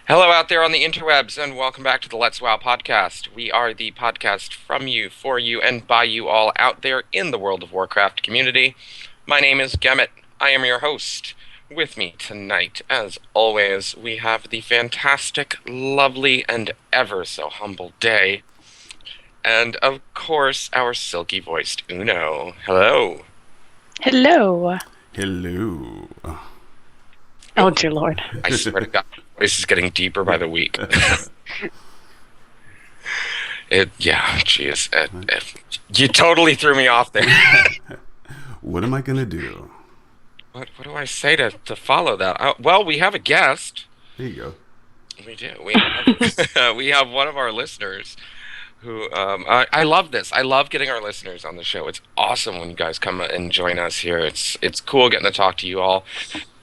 Hello out there on the interwebs, and welcome back to the Let's WoW podcast. We are the podcast from you, for you, and by you all out there in the World of Warcraft community. My name is Gemmet. I am your host. With me tonight, as always, we have the fantastic, lovely, and ever so humble Day. And, of course, our silky-voiced Uno. Hello. Hello. Hello. Oh, dear Lord. I swear to God, my voice is getting deeper by the week. You totally threw me off there. What am I gonna do? What do I say to follow that? Well, we have a guest. There you go. We do. We have one of our listeners who I love this. I love getting our listeners on the show. It's awesome when you guys come and join us here. It's cool getting to talk to you all.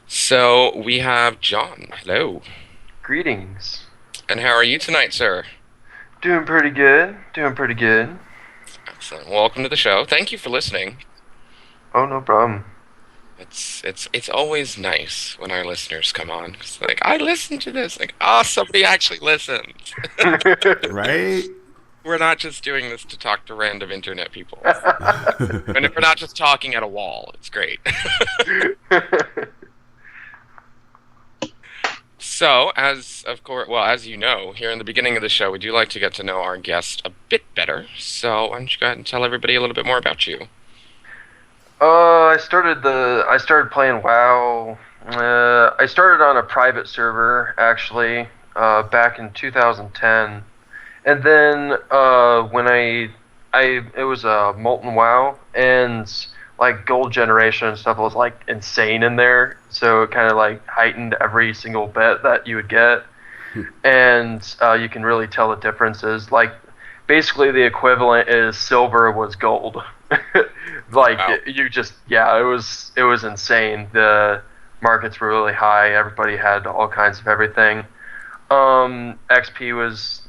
So we have Jon. Hello. Greetings. And how are you tonight, sir? Doing pretty good. Excellent. Welcome to the show. Thank you for listening. Oh, no problem. It's always nice when our listeners come on. It's like, I listened to this. Like, somebody actually listens. Right? We're not just doing this to talk to random internet people. And we're not just talking at a wall. It's great. So, as you know, here in the beginning of the show, we do like to get to know our guest a bit better. So, why don't you go ahead and tell everybody a little bit more about you? I started playing WoW. I started on a private server actually, back in 2010, and then when it was a Molten WoW, and like gold generation and stuff was like insane in there, so it kind of like heightened every single bit that you would get, and you can really tell the differences. Like basically the equivalent is silver was gold. Like wow. It was insane. The markets were really high. Everybody had all kinds of everything. XP was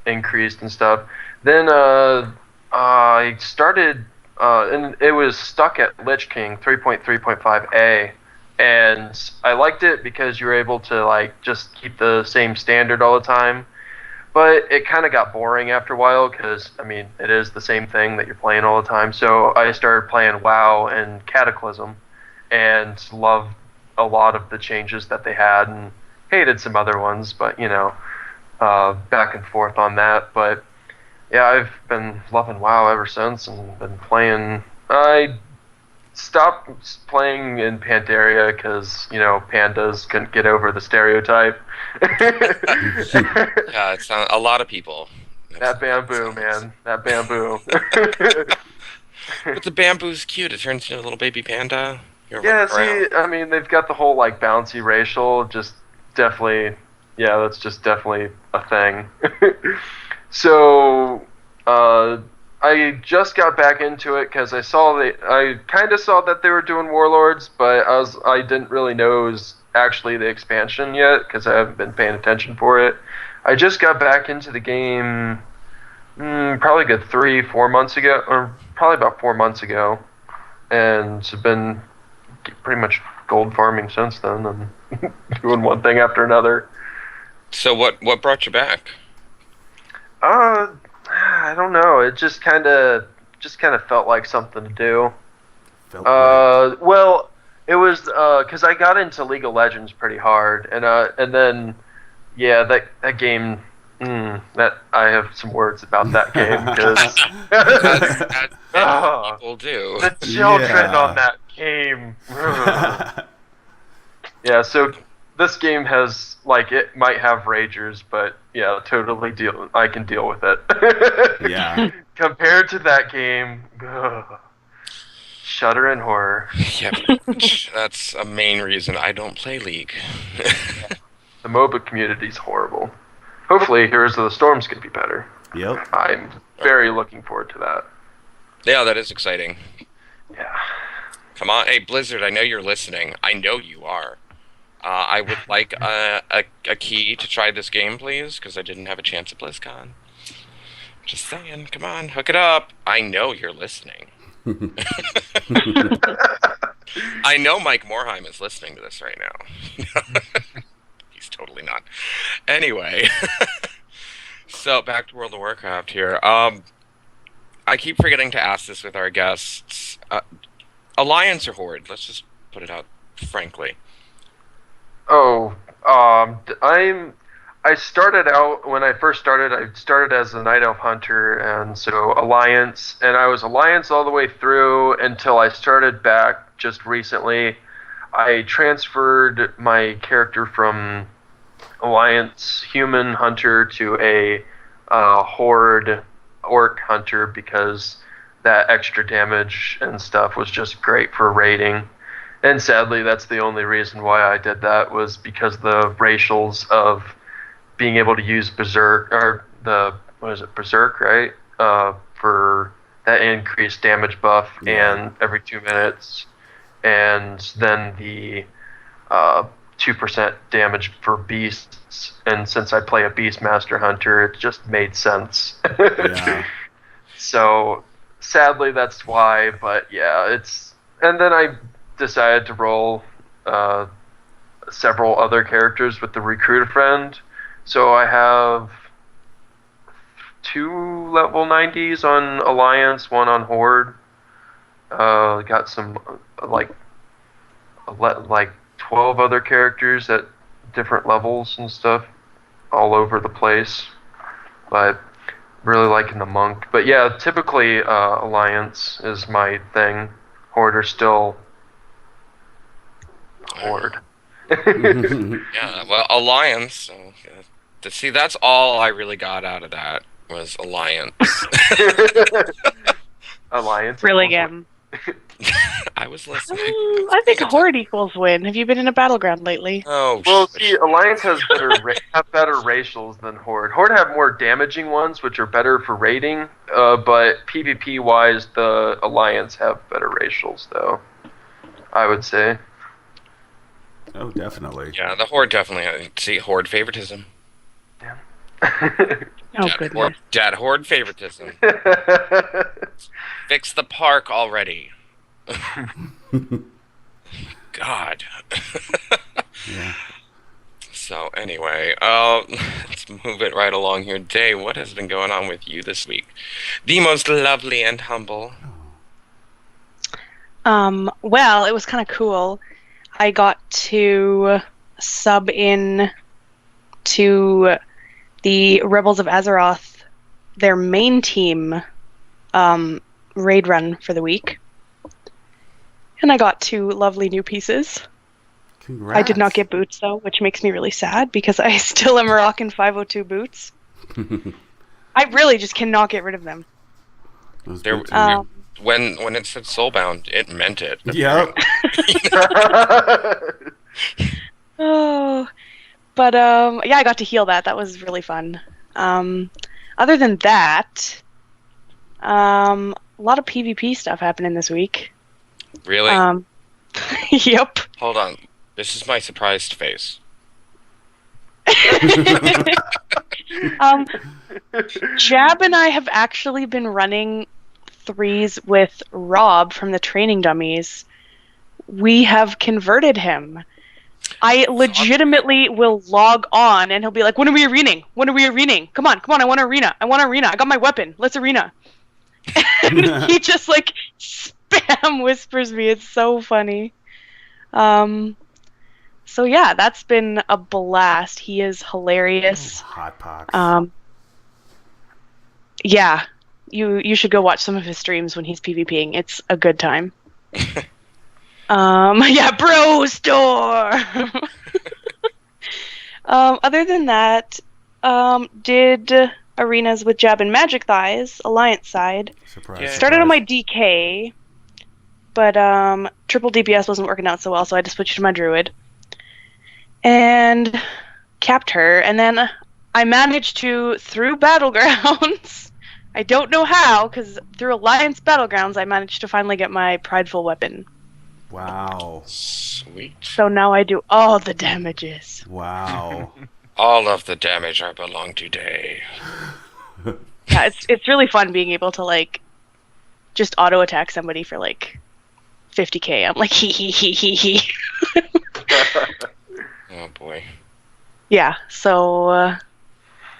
increased and stuff. Then I started, and it was stuck at Lich King 3.3.5a, and I liked it because you were able to like just keep the same standard all the time. But it kind of got boring after a while because, I mean, it is the same thing that you're playing all the time. So I started playing WoW and Cataclysm and loved a lot of the changes that they had and hated some other ones, but, back and forth on that. But, yeah, I've been loving WoW ever since and been playing. I stopped playing in Pandaria because, pandas couldn't get over the stereotype. Yeah, it's a lot of people. That bamboo, man. That bamboo. But the bamboo's cute. It turns into a little baby panda. Yeah, see, I mean, they've got the whole, like, bouncy racial, just definitely, yeah, that's just definitely a thing. So, I just got back into it because I kind of saw that they were doing Warlords, but I didn't really know it was actually the expansion yet because I haven't been paying attention for it. I just got back into the game probably good 3-4 months ago, or probably about 4 months ago, and have been pretty much gold farming since then and doing one thing after another. So what brought you back? I don't know. It just kind of felt like something to do. Well, it was because I got into League of Legends pretty hard, and then yeah, that game. That I have some words about that game because as people do. The children on that game. Yeah, so this game has, like, it might have ragers, but yeah, totally I can deal with it. Yeah. Compared to that game, shudder in horror. Yeah, that's a main reason I don't play League. The MOBA community's horrible. Hopefully, Heroes of the Storm's gonna be better. Yep. I'm very looking forward to that. Yeah, that is exciting. Yeah. Come on, hey Blizzard, I know you're listening. I know you are. I would like a key to try this game, please, because I didn't have a chance at BlizzCon. Just saying, come on, hook it up. I know you're listening. I know Mike Morheim is listening to this right now. He's totally not. Anyway, so back to World of Warcraft here. I keep forgetting to ask this with our guests. Alliance or Horde? Let's just put it out frankly. Oh, I started out when I first started. I started as a Night Elf Hunter, and so Alliance, and I was Alliance all the way through until I started back just recently. I transferred my character from Alliance Human Hunter to a Horde Orc Hunter because that extra damage and stuff was just great for raiding. And sadly, that's the only reason why I did that, was because the racials of being able to use Berserk, or Berserk, right? For that increased damage buff and every 2 minutes. And then the 2% damage for beasts. And since I play a Beastmaster Hunter, it just made sense. Yeah. So, sadly, that's why, but yeah, it's... And then I decided to roll several other characters with the recruiter friend. So I have 2 level 90s on Alliance, 1 on Horde. Got some like 12 other characters at different levels and stuff all over the place. But really liking the monk. But yeah, typically Alliance is my thing. Horde are still Horde. Yeah, well, Alliance. So, see, that's all I really got out of that was Alliance. Alliance. Really, Gam. I was listening. I think Horde equals win. Have you been in a battleground lately? Oh, Well, see, Alliance has better racials than Horde. Horde have more damaging ones, which are better for raiding. But PvP wise, the Alliance have better racials, though. I would say. Oh, definitely. Yeah, the Horde definitely. See, Horde favoritism. Oh, goodness. Dad Horde favoritism. Fix the park already. God. Yeah. So anyway, let's move it right along here. Day, what has been going on with you this week? The most lovely and humble. Well, it was kind of cool. I got to sub in to the Rebels of Azeroth, their main team, raid run for the week. And I got 2 lovely new pieces. Congrats. I did not get boots, though, which makes me really sad because I still am rocking 502 boots. I really just cannot get rid of them. Those There- boots are- When it said soulbound, it meant it. Yep. Oh, but yeah, I got to heal that. That was really fun. Other than that, a lot of PvP stuff happening this week. Really? Yep. Hold on. This is my surprised face. Jab and I have actually been running 3s with Rob from the Training Dummies. We have converted him. I legitimately will log on and he'll be like, when are we arenaing? When are we arenaing? Come on, I want arena. I got my weapon. Let's arena. And he just like spam whispers me. It's so funny. So yeah, that's been a blast. He is hilarious. Hot pox. Yeah, you should go watch some of his streams when he's PvPing. It's a good time. Yeah, bro store. Other than that, did arenas with Jab and Magic Thighs, Alliance side. Surprise. Yeah. Started on my DK, but triple DPS wasn't working out so well, so I just switched to my Druid. And capped her, and then I managed to, through Battlegrounds, I don't know how, because through Alliance Battlegrounds, I managed to finally get my Prideful weapon. Wow. Sweet. So now I do all the damages. Wow. All of the damage I belong to Day. Yeah, it's really fun being able to, like, just auto-attack somebody for, like, 50k. I'm like, hee. Oh boy. Yeah, so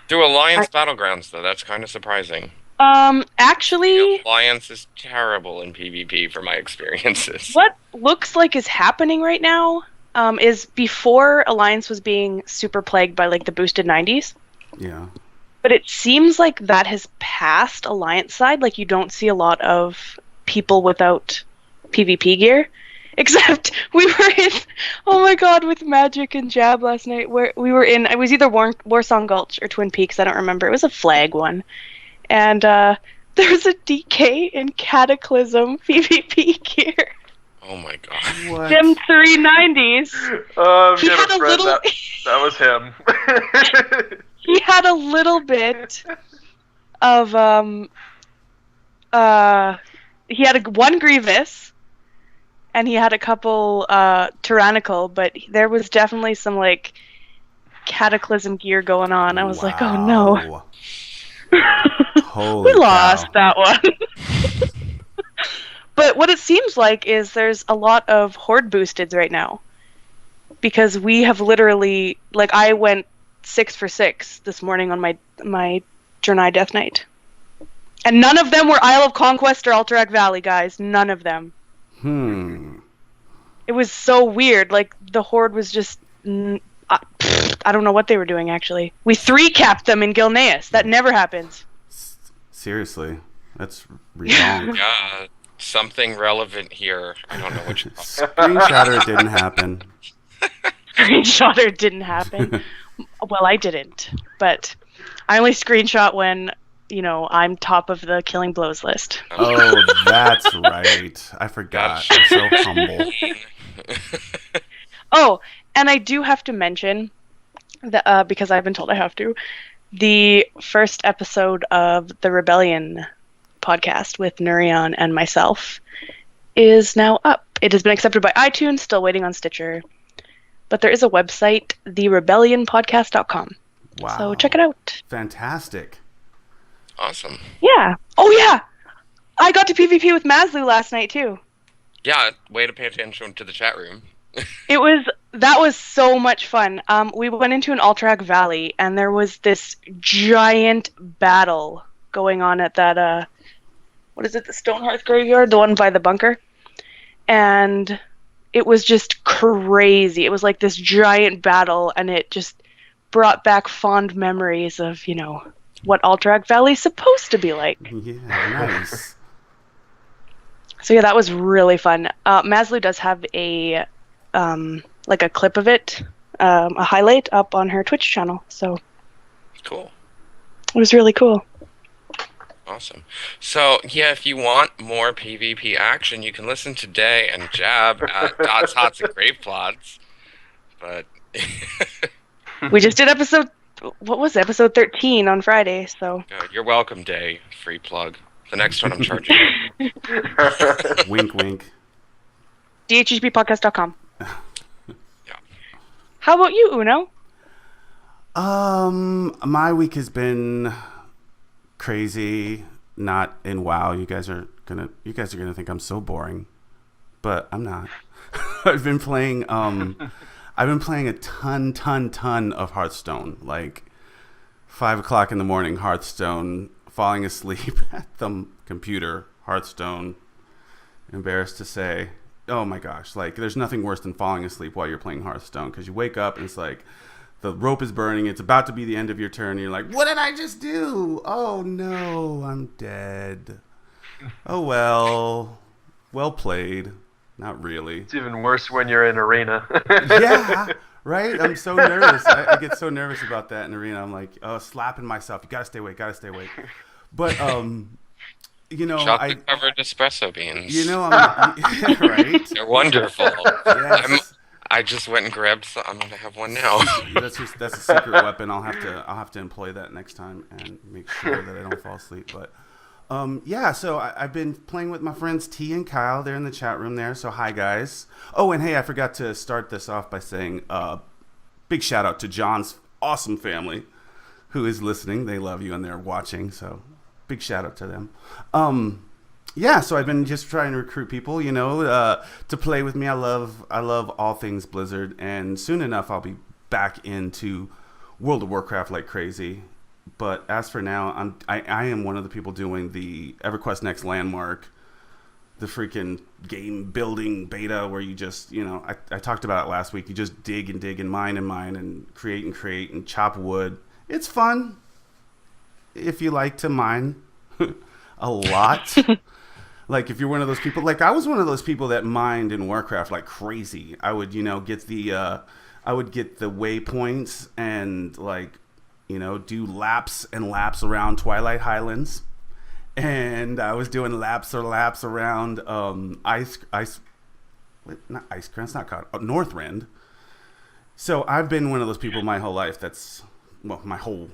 Do Alliance Battlegrounds, though. That's kind of surprising. actually, Alliance is terrible in PvP from my experiences. what looks like is happening right now is before Alliance was being super plagued by like the boosted 90s. Yeah. But it seems like that has passed Alliance side. Like, you don't see a lot of people without PvP gear. Except we were in, oh my god, with Magic and Jab last night. Where we were in, it was either Warsong Gulch or Twin Peaks. I don't remember. It was a flag one. And there was a DK in Cataclysm PvP gear. Oh my god. What? Gem 390s. I've He got had a a friend little- that was him. He had a little bit of he had one Grievous, and he had a couple Tyrannical, but there was definitely some like Cataclysm gear going on. I was like, oh no. Holy We lost cow. that one. But what it seems like is there's a lot of Horde boosteds right now. Because we have literally, like, I went 6 for 6 this morning on my Journey Death Knight. And none of them were Isle of Conquest or Alterac Valley, guys. None of them. It was so weird. Like, the Horde was just... I don't know what they were doing, actually. We 3-capped them in Gilneas. That never happens. Seriously. That's wrong. Yeah, something relevant here. I don't know which. Screenshotter didn't happen. Screenshotter didn't happen. Well, I didn't. But I only screenshot when, you know, I'm top of the Killing Blows list. Oh, that's right. I forgot. I'm so humble. Oh, and I do have to mention, that, because I've been told I have to, the first episode of the Rebellion podcast with Nurion and myself is now up. It has been accepted by iTunes, still waiting on Stitcher. But there is a website, therebellionpodcast.com. Wow. So check it out. Fantastic. Awesome. Yeah. Oh, yeah! I got to PvP with Maslu last night, too. Yeah, way to pay attention to the chat room. That was so much fun. We went into an Alterac Valley, and there was this giant battle going on at that, what is it, the Stonehearth Graveyard? The one by the bunker? And it was just crazy. It was like this giant battle, and it just brought back fond memories of, you know, what Alterac Valley is supposed to be like. Yeah, nice. So yeah, that was really fun. Maslu does have a like a clip of it, a highlight up on her Twitch channel. So Cool. it was really cool. Awesome. So, yeah, if you want more PvP action, you can listen to Day and Jab at Dots, Hots, and Grave Plots. But We just did episode 13 on Friday. So you're welcome, Day. Free plug. The next one I'm charging. Wink, wink. dhhbpodcast.com. Yeah. How about you, Uno? My week has been crazy. Not in WoW. You guys are gonna think I'm so boring, but I'm not. I've been playing a ton of Hearthstone. Like 5 o'clock in the morning, Hearthstone. Falling asleep at the computer, Hearthstone. Embarrassed to say. Oh my gosh, like there's nothing worse than falling asleep while you're playing Hearthstone, because you wake up and it's like the rope is burning, it's about to be the end of your turn, and you're like, what did I just do? Oh no, I'm dead. Oh well played. Not really. It's even worse when you're in arena. Yeah, right? I'm so nervous. I get so nervous about that in arena. I'm like, slapping myself. You gotta stay awake, But you know, Chocolate covered espresso beans. you know, I'm right. They're wonderful. Yes. I just went and grabbed some. I'm gonna have one now. That's a secret weapon. I'll have to employ that next time and make sure that I don't fall asleep. But yeah, so I've been playing with my friends T and Kyle. They're in the chat room there. So hi guys. Oh, and hey, I forgot to start this off by saying big shout out to John's awesome family who is listening. They love you and they're watching. So big shout out to them. Yeah, so I've been just trying to recruit people, you know, to play with me. I love all things Blizzard, and soon enough I'll be back into World of Warcraft like crazy. But as for now, I am one of the people doing the EverQuest Next Landmark, the freaking game building beta where you just, I talked about it last week. You just dig and mine and create and chop wood. It's fun if you like to mine a lot. Like if you're one of those people, like I was one of those people that mined in Warcraft like crazy. I would, get the waypoints and like, do laps and laps around Twilight Highlands. And I was doing laps around not Ice Crown, it's not called Northrend. So I've been one of those people my whole life my whole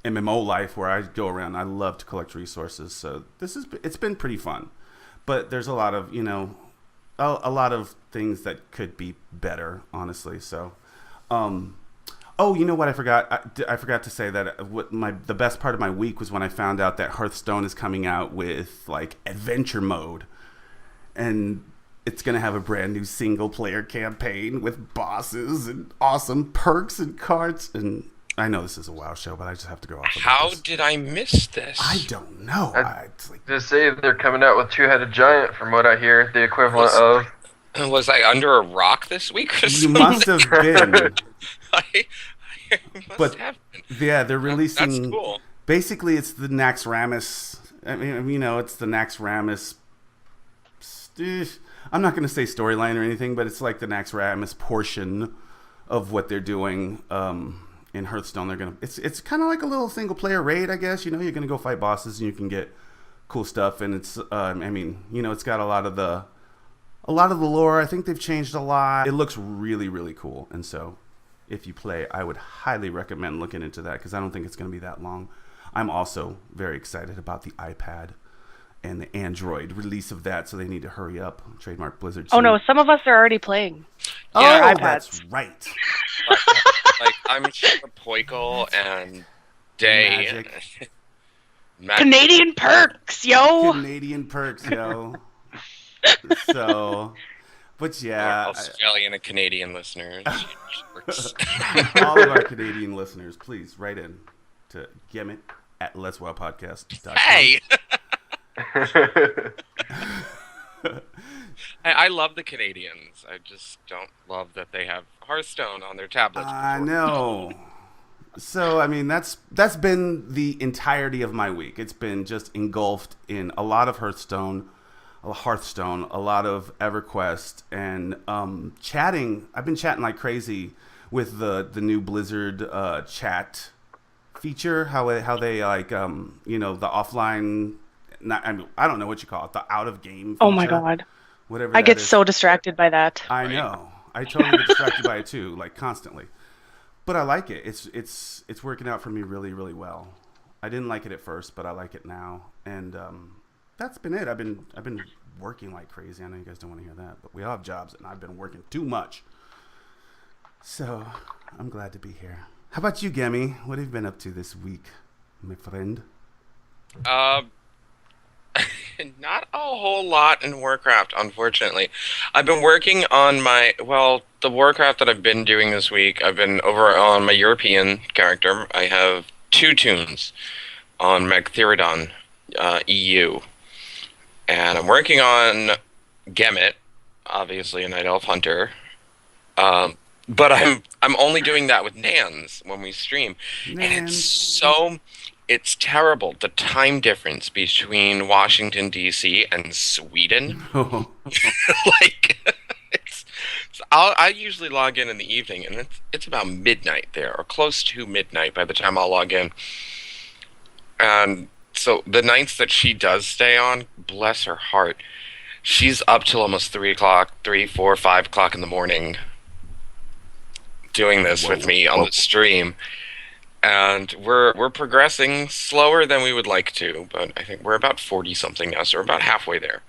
MMO life where I go around. I love to collect resources. So it's been pretty fun. But there's a lot of, a lot of things that could be better, honestly. So, oh, you know what? I forgot. I forgot to say that the best part of my week was when I found out that Hearthstone is coming out with like adventure mode, and it's gonna have a brand new single player campaign with bosses and awesome perks and cards. And I know this is a WoW show, but I just have to go off. How did I miss this? I don't know. Just say they're coming out with Two-Headed Giant, from what I hear, the equivalent of. Was I under a rock this week or You something? must have been. I must have been. Yeah, they're releasing. That's cool. Basically, it's the Naxxramas. I mean, it's the Naxxramas. I'm not going to say storyline or anything, but it's like the Naxxramas portion of what they're doing in Hearthstone. It's kind of like a little single player raid, I guess. You're going to go fight bosses and you can get cool stuff. And it's, it's got a lot of the lore. I think they've changed a lot. It looks really, really cool. And so, if you play, I would highly recommend looking into that because I don't think it's going to be that long. I'm also very excited about the iPad and the Android release of that, so they need to hurry up. Trademark Blizzard. Oh no, some of us are already playing. Yeah, oh, that's right. Like I'm sure Poikle and Day. Magic. Canadian perks, yo. Canadian perks, yo. So, but yeah, Australian and Canadian listeners. all of our Canadian listeners, please write in to gemit@letswowpodcast.com. Hey. I love the Canadians. I just don't love that they have Hearthstone on their tablets. I know. So, I mean, that's been the entirety of my week. It's been just engulfed in a lot of Hearthstone, a lot of EverQuest, and chatting. I've been chatting like crazy with the new Blizzard chat feature. How they like the offline. I don't know what you call it. The out of game feature. Oh my god. Whatever. I get so distracted by that. I know. I totally get distracted by it too, like constantly. But I like it. It's working out for me really, really well. I didn't like it at first, but I like it now. And that's been it. I've been working like crazy. I know you guys don't want to hear that, but we all have jobs, and I've been working too much. So I'm glad to be here. How about you, Gemi? What have you been up to this week, my friend? Not a whole lot in Warcraft, unfortunately. I've been working on the Warcraft that I've been doing this week. I've been over on my European character. I have 2 tunes on Magtheridon EU. And I'm working on Gemmet, obviously a Night Elf Hunter. But I'm only doing that with Nans when we stream. And it's terrible, the time difference between Washington, D.C. and Sweden. I usually log in the evening, and it's about midnight there, or close to midnight by the time I'll log in. And so the nights that she does stay on, bless her heart, she's up till almost 3, 4, 5 o'clock in the morning doing this with me on the stream. And we're progressing slower than we would like to, but I think we're about 40-something now, so we're about halfway there.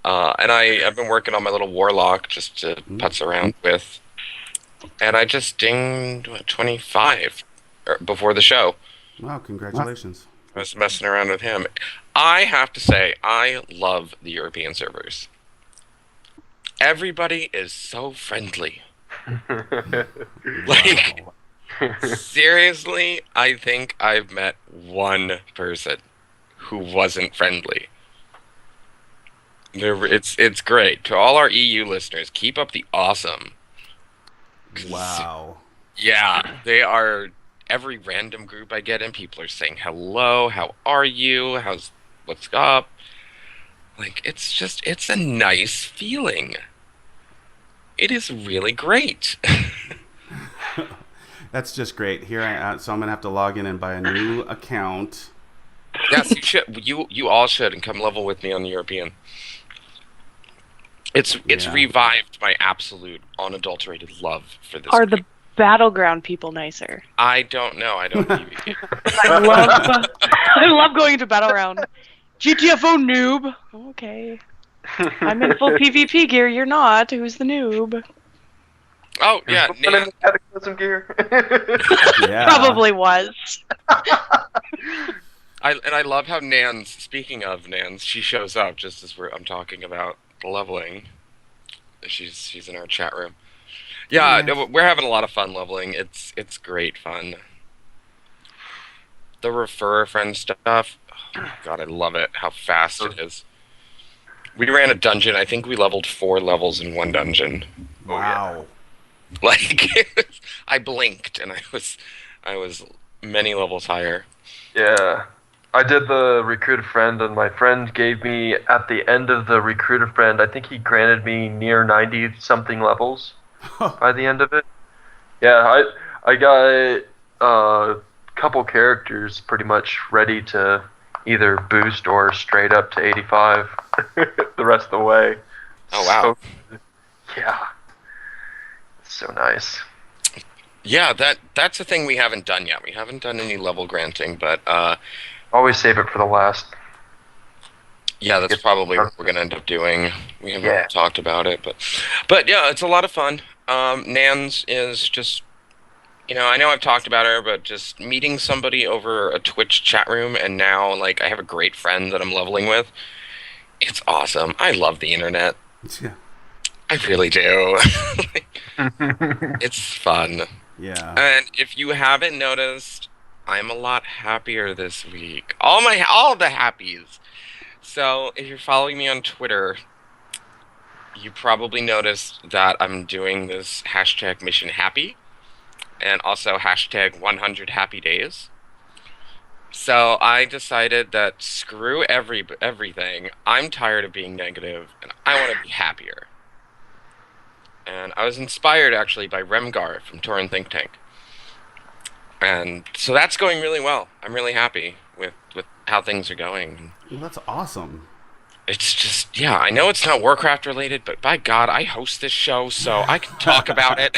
And I've been working on my little warlock just to putz around with. And I just dinged 25 before the show. Wow, congratulations. I was messing around with him. I have to say, I love the European servers. Everybody is so friendly. Like, Wow. seriously, I think I've met one person who wasn't friendly. It's great. To all our EU listeners, keep up the awesome. 'Cause, Wow. yeah, they are. Every random group I get in, people are saying hello, how are you, what's up? Like, it's a nice feeling. It is really great. That's just great. Here so I'm gonna have to log in and buy a new account. Yes, you should. You all should, and come level with me on the European. It's Yeah. revived my absolute unadulterated love for this Are game. the battleground people nicer? I don't know. I don't PvP. I love I love going to battleground. GTFO noob. Okay. I'm in full PvP gear. You're not. Who's the noob? Oh yeah, Someone in the Cataclysm gear. Yeah. Probably was. I love how Nans. Speaking of Nans, she shows up just as I'm talking about leveling. She's in our chat room. Yeah, Yeah. no, we're having a lot of fun leveling. It's great fun. The refer a friend stuff. Oh, God, I love it. How fast it is. We ran a dungeon. I think we leveled 4 levels in one dungeon. Wow. Like, I blinked and I was many levels higher. Yeah. I did the recruit a friend, and my friend gave me, at the end of the recruit a friend, I think he granted me near 90 something levels by the end of it. Yeah, I got a couple characters pretty much ready to either boost or straight up to 85 the rest of the way. Oh wow. So, yeah. It's so nice. Yeah, that's a thing we haven't done yet. We haven't done any level granting, but Always save it for the last. yeah, that's probably what we're gonna end up doing. We haven't talked about it, but yeah, it's a lot of fun. Nans is just, I know I've talked about her, but just meeting somebody over a Twitch chat room, and now like I have a great friend that I'm leveling with. It's awesome. I love the internet. Yeah. I really do. It's fun. Yeah. And if you haven't noticed, I'm a lot happier this week. All the happies. So if you're following me on Twitter, you probably noticed that I'm doing this hashtag mission happy, and also hashtag 100 happy days. So I decided that screw everything. I'm tired of being negative, and I want to be happier. And I was inspired actually by Remgar from Torin Think Tank. And so that's going really well. I'm really happy with how things are going. Well, that's awesome. It's just, yeah, I know it's not Warcraft related, but by God, I host this show, so I can talk about it.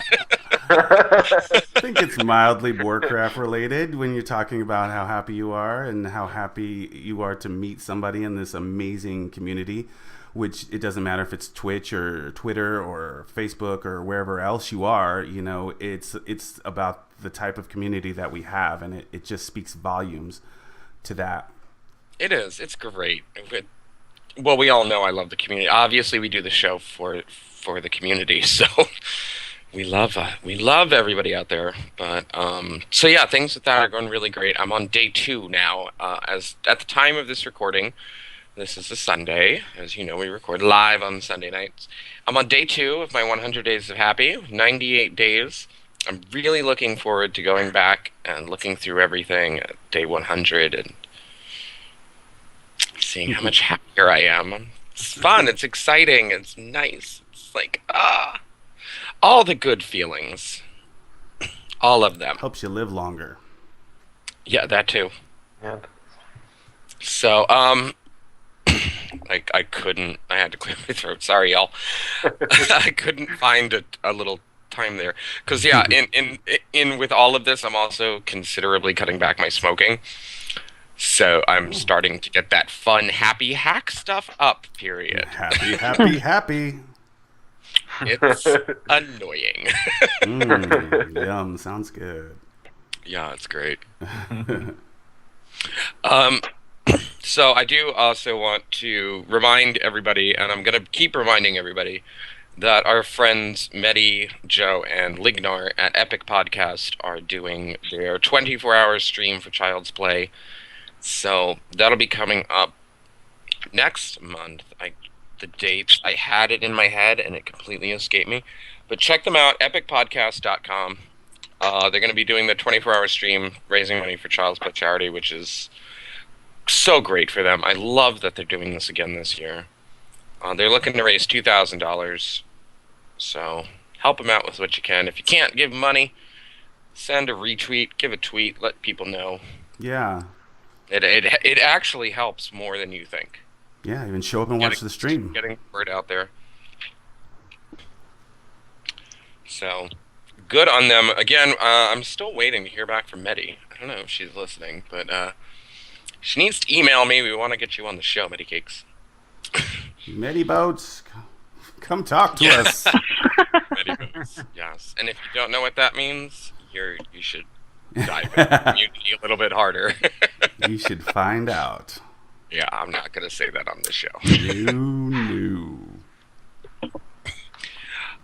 I think it's mildly Warcraft related when you're talking about how happy you are and how happy you are to meet somebody in this amazing community, which it doesn't matter if it's Twitch or Twitter or Facebook or wherever else you are, it's about the type of community that we have, and it just speaks volumes to that. It is. It's great. Well, we all know I love the community. Obviously, we do the show for the community, so we love everybody out there. But so yeah, things with that are going really great. I'm on day 2 now. As at the time of this recording, this is a Sunday. As you know, we record live on Sunday nights. I'm on day 2 of my 100 days of happy, 98 days. I'm really looking forward to going back and looking through everything at day 100 and seeing how much happier I am. It's fun. It's exciting. It's nice. It's like, all the good feelings. All of them. Helps you live longer. Yeah, that too. Yeah. So, I couldn't, I had to clear my throat. Sorry, y'all. I couldn't find a little time there. Because, yeah, in with all of this, I'm also considerably cutting back my smoking. So I'm starting to get that fun, happy hack stuff up, period. Happy, happy, happy. It's annoying. Yum, sounds good. Yeah, it's great. So I do also want to remind everybody, and I'm going to keep reminding everybody, that our friends Medi, Joe, and Lignar at Epic Podcast are doing their 24-hour stream for Child's Play. So that'll be coming up next month. The dates, I had it in my head and it completely escaped me. But check them out, epicpodcast.com. They're going to be doing the 24-hour stream raising money for Child's Play charity, which is so great for them. I love that they're doing this again this year. They're looking to raise $2,000, so help them out with what you can. If you can't give money, send a retweet, give a tweet, let people know. Yeah. It actually helps more than you think. Yeah, even show up and watch the stream. Getting the word out there. So, good on them. Again, I'm still waiting to hear back from Medi. I don't know if she's listening, but she needs to email me. We want to get you on the show, Medi Cakes. Mediboats, come talk to us. Mediboats, yes. And if you don't know what that means, you should dive into the community a little bit harder. You should find out. Yeah, I'm not going to say that on the show. No.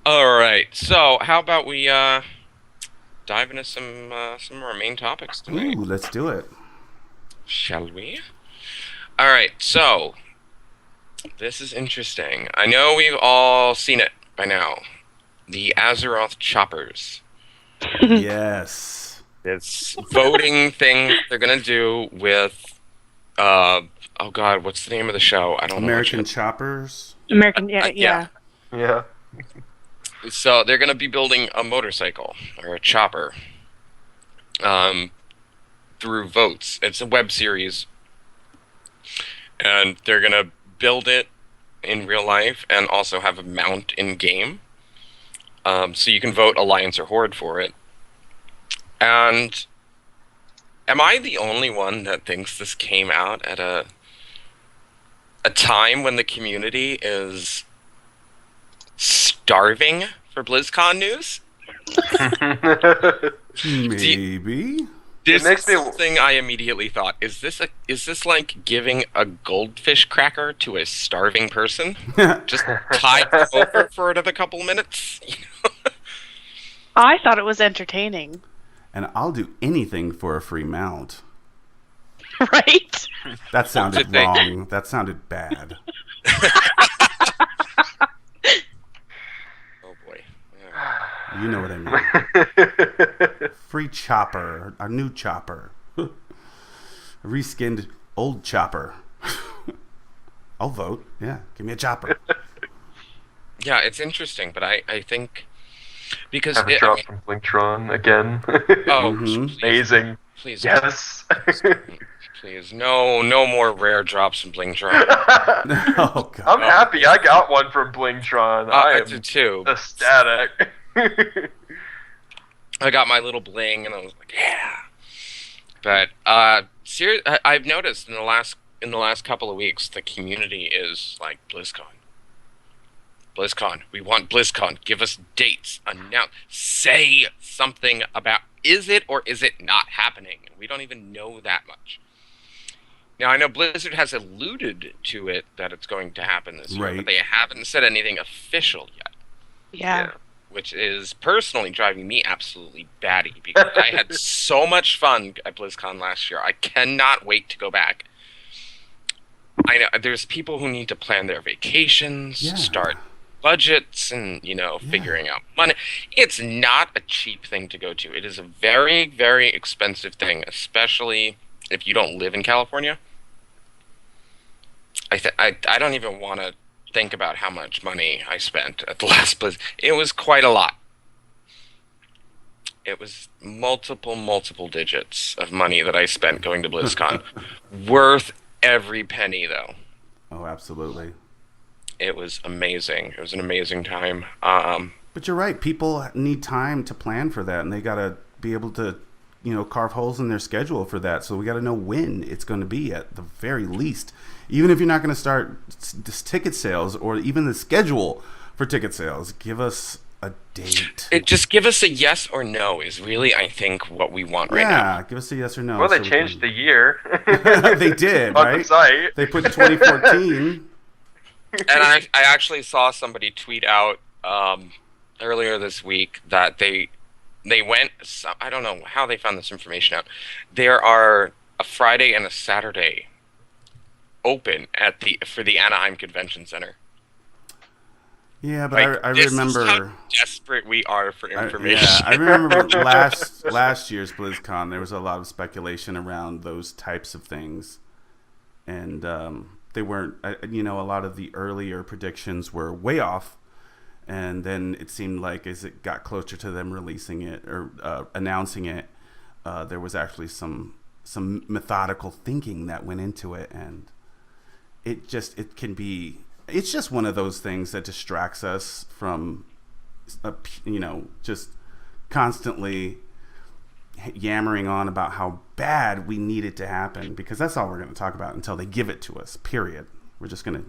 All right, so how about we dive into some of our main topics tonight? Ooh, let's do it. Shall we? All right, so this is interesting. I know we've all seen it by now. The Azeroth choppers. Yes. This voting thing they're gonna do with, oh God, what's the name of the show? I don't know. American Choppers. American, yeah. Yeah. So they're gonna be building a motorcycle or a chopper, through votes. It's a web series, and they're gonna build it in real life and also have a mount in game, so you can vote Alliance or Horde for it. And am I the only one that thinks this came out at a time when the community is starving for BlizzCon news? Maybe. This makes me- thing I immediately thought, is this like giving a goldfish cracker to a starving person? Just tide them over for another couple minutes? I thought it was entertaining. And I'll do anything for a free mount. Right? That sounded Did they- wrong. That sounded bad. Oh boy. Yeah. You know what I mean. Free chopper. A new chopper. A reskinned old chopper. I'll vote. Yeah, give me a chopper. Yeah, it's interesting, but I think because Have a drop from Blinktron again. oh, Mhm. please, Amazing. please, Yes. please, no more rare drops from Blinktron. Oh god. I'm happy I got one from Blinktron. I I am did too. ecstatic. I got my little bling, and I was like, yeah. But I've noticed in the last couple of weeks, the community is like BlizzCon. BlizzCon. We want BlizzCon. Give us dates. Announce. Say something about, is it or is it not happening? We don't even know that much. Now, I know Blizzard has alluded to it, that it's going to happen this year, Right. but they haven't said anything official yet, Yeah. which is personally driving me absolutely batty, because I had so much fun at BlizzCon last year. I cannot wait to go back. I know there's people who need to plan their vacations, Yeah. start budgets, and figuring out money. It's not a cheap thing to go to. It is a very, very expensive thing, especially if you don't live in California. I don't even want to think about how much money I spent at the last Blizz. It was quite a lot. It was multiple digits of money that I spent going to BlizzCon. Worth every penny, though. Oh, absolutely. It was amazing. It was an amazing time. But you're right. People need time to plan for that, and they got to be able to, carve holes in their schedule for that. So we got to know when it's going to be at the very least. Even if you're not going to start ticket sales or even the schedule for ticket sales, give us a date. Just give us a yes or no is really, I think, what we want right now. Yeah, give us a yes or no. Well, they so we changed can- the year. They did, on right? the site. They put 2014. And I actually saw somebody tweet out earlier this week that they went. I don't know how they found this information out. There are a Friday and a Saturday open at the for the Anaheim Convention Center. Yeah, but Like, I this is remember. how desperate we are for information. Yeah, I remember last year's BlizzCon. There was a lot of speculation around those types of things, and they weren't. A lot of the earlier predictions were way off, and then it seemed like as it got closer to them releasing it or announcing it, there was actually some methodical thinking that went into it, and it can be. It's just one of those things that distracts us from, just constantly yammering on about how bad we need it to happen, because that's all we're going to talk about until they give it to us, period. We're just going to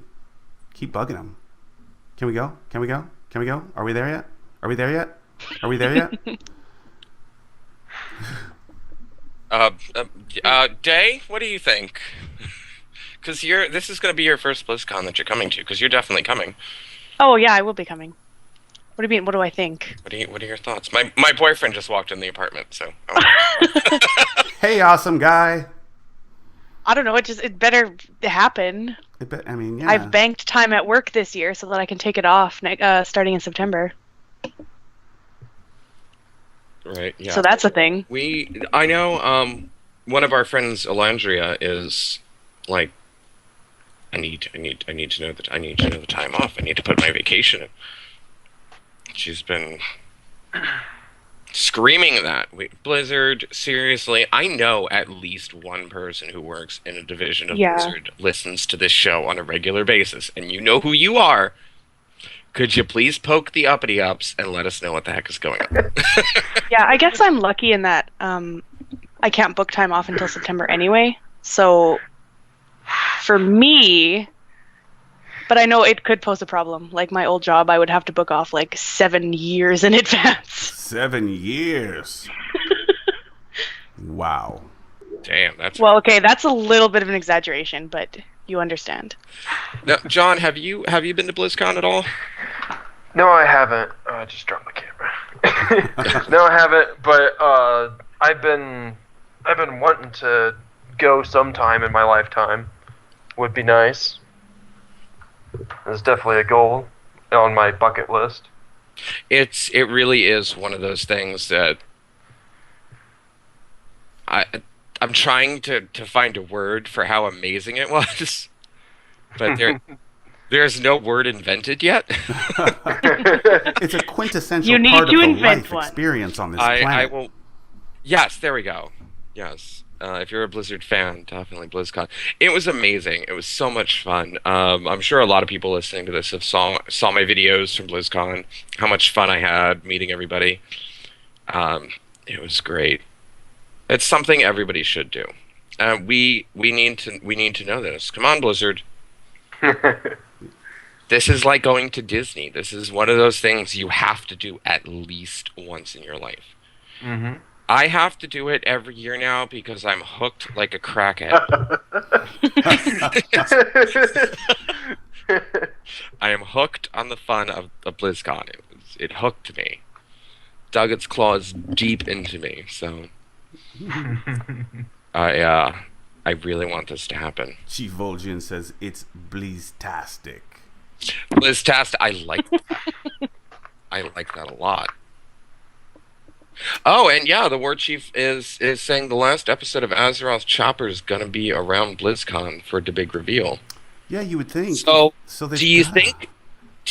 keep bugging them. Can we go? Can we go? Can we go? Are we there yet? Are we there yet? Are we there yet? Day, what do you think? Because this is going to be your first BlizzCon that you're coming to, because you're definitely coming. Oh yeah, I will be coming. What do you mean? What do I think? What are your thoughts? My boyfriend just walked in the apartment, so. Hey, awesome guy. I don't know. It better happen. Yeah. I've banked time at work this year so that I can take it off starting in September. Right. Yeah. So that's a thing. I know. One of our friends, Elandria, is like, I need to know that I need to know the time off. I need to put my vacation in. She's been screaming that. Blizzard, seriously, I know at least one person who works in a division of Blizzard listens to this show on a regular basis, and you know who you are. Could you please poke the uppity ups and let us know what the heck is going on? Yeah, I guess I'm lucky in that I can't book time off until September anyway. So for me, but I know it could pose a problem. Like my old job, I would have to book off like 7 years in advance. 7 years. Wow. Damn, that's well, okay. That's a little bit of an exaggeration, but you understand. Now, John, have you been to BlizzCon at all? No, I haven't. I just dropped my camera. No, I haven't. But I've been wanting to go sometime in my lifetime. Would be nice. It's definitely a goal on my bucket list. It really is one of those things that I'm trying to find a word for how amazing it was, but there's no word invented yet. It's a quintessential You need part to of the invent life one. experience on this I planet. will. Yes, there we go. Yes. If you're a Blizzard fan, definitely BlizzCon. It was amazing. It was so much fun. I'm sure a lot of people listening to this have saw my videos from BlizzCon. How much fun I had meeting everybody. It was great. It's something everybody should do. We need to know this. Come on, Blizzard. This is like going to Disney. This is one of those things you have to do at least once in your life. Mm-hmm. I have to do it every year now because I'm hooked like a crackhead. I am hooked on the fun of BlizzCon. It hooked me. Dug its claws deep into me. So I really want this to happen. Chief Vol'jin says it's Blizztastic. Blizztastic, I like that. I like that a lot. Oh, and yeah, the War Chief is saying the last episode of Azeroth Chopper is going to be around BlizzCon for the big reveal. Yeah, you would think. So they do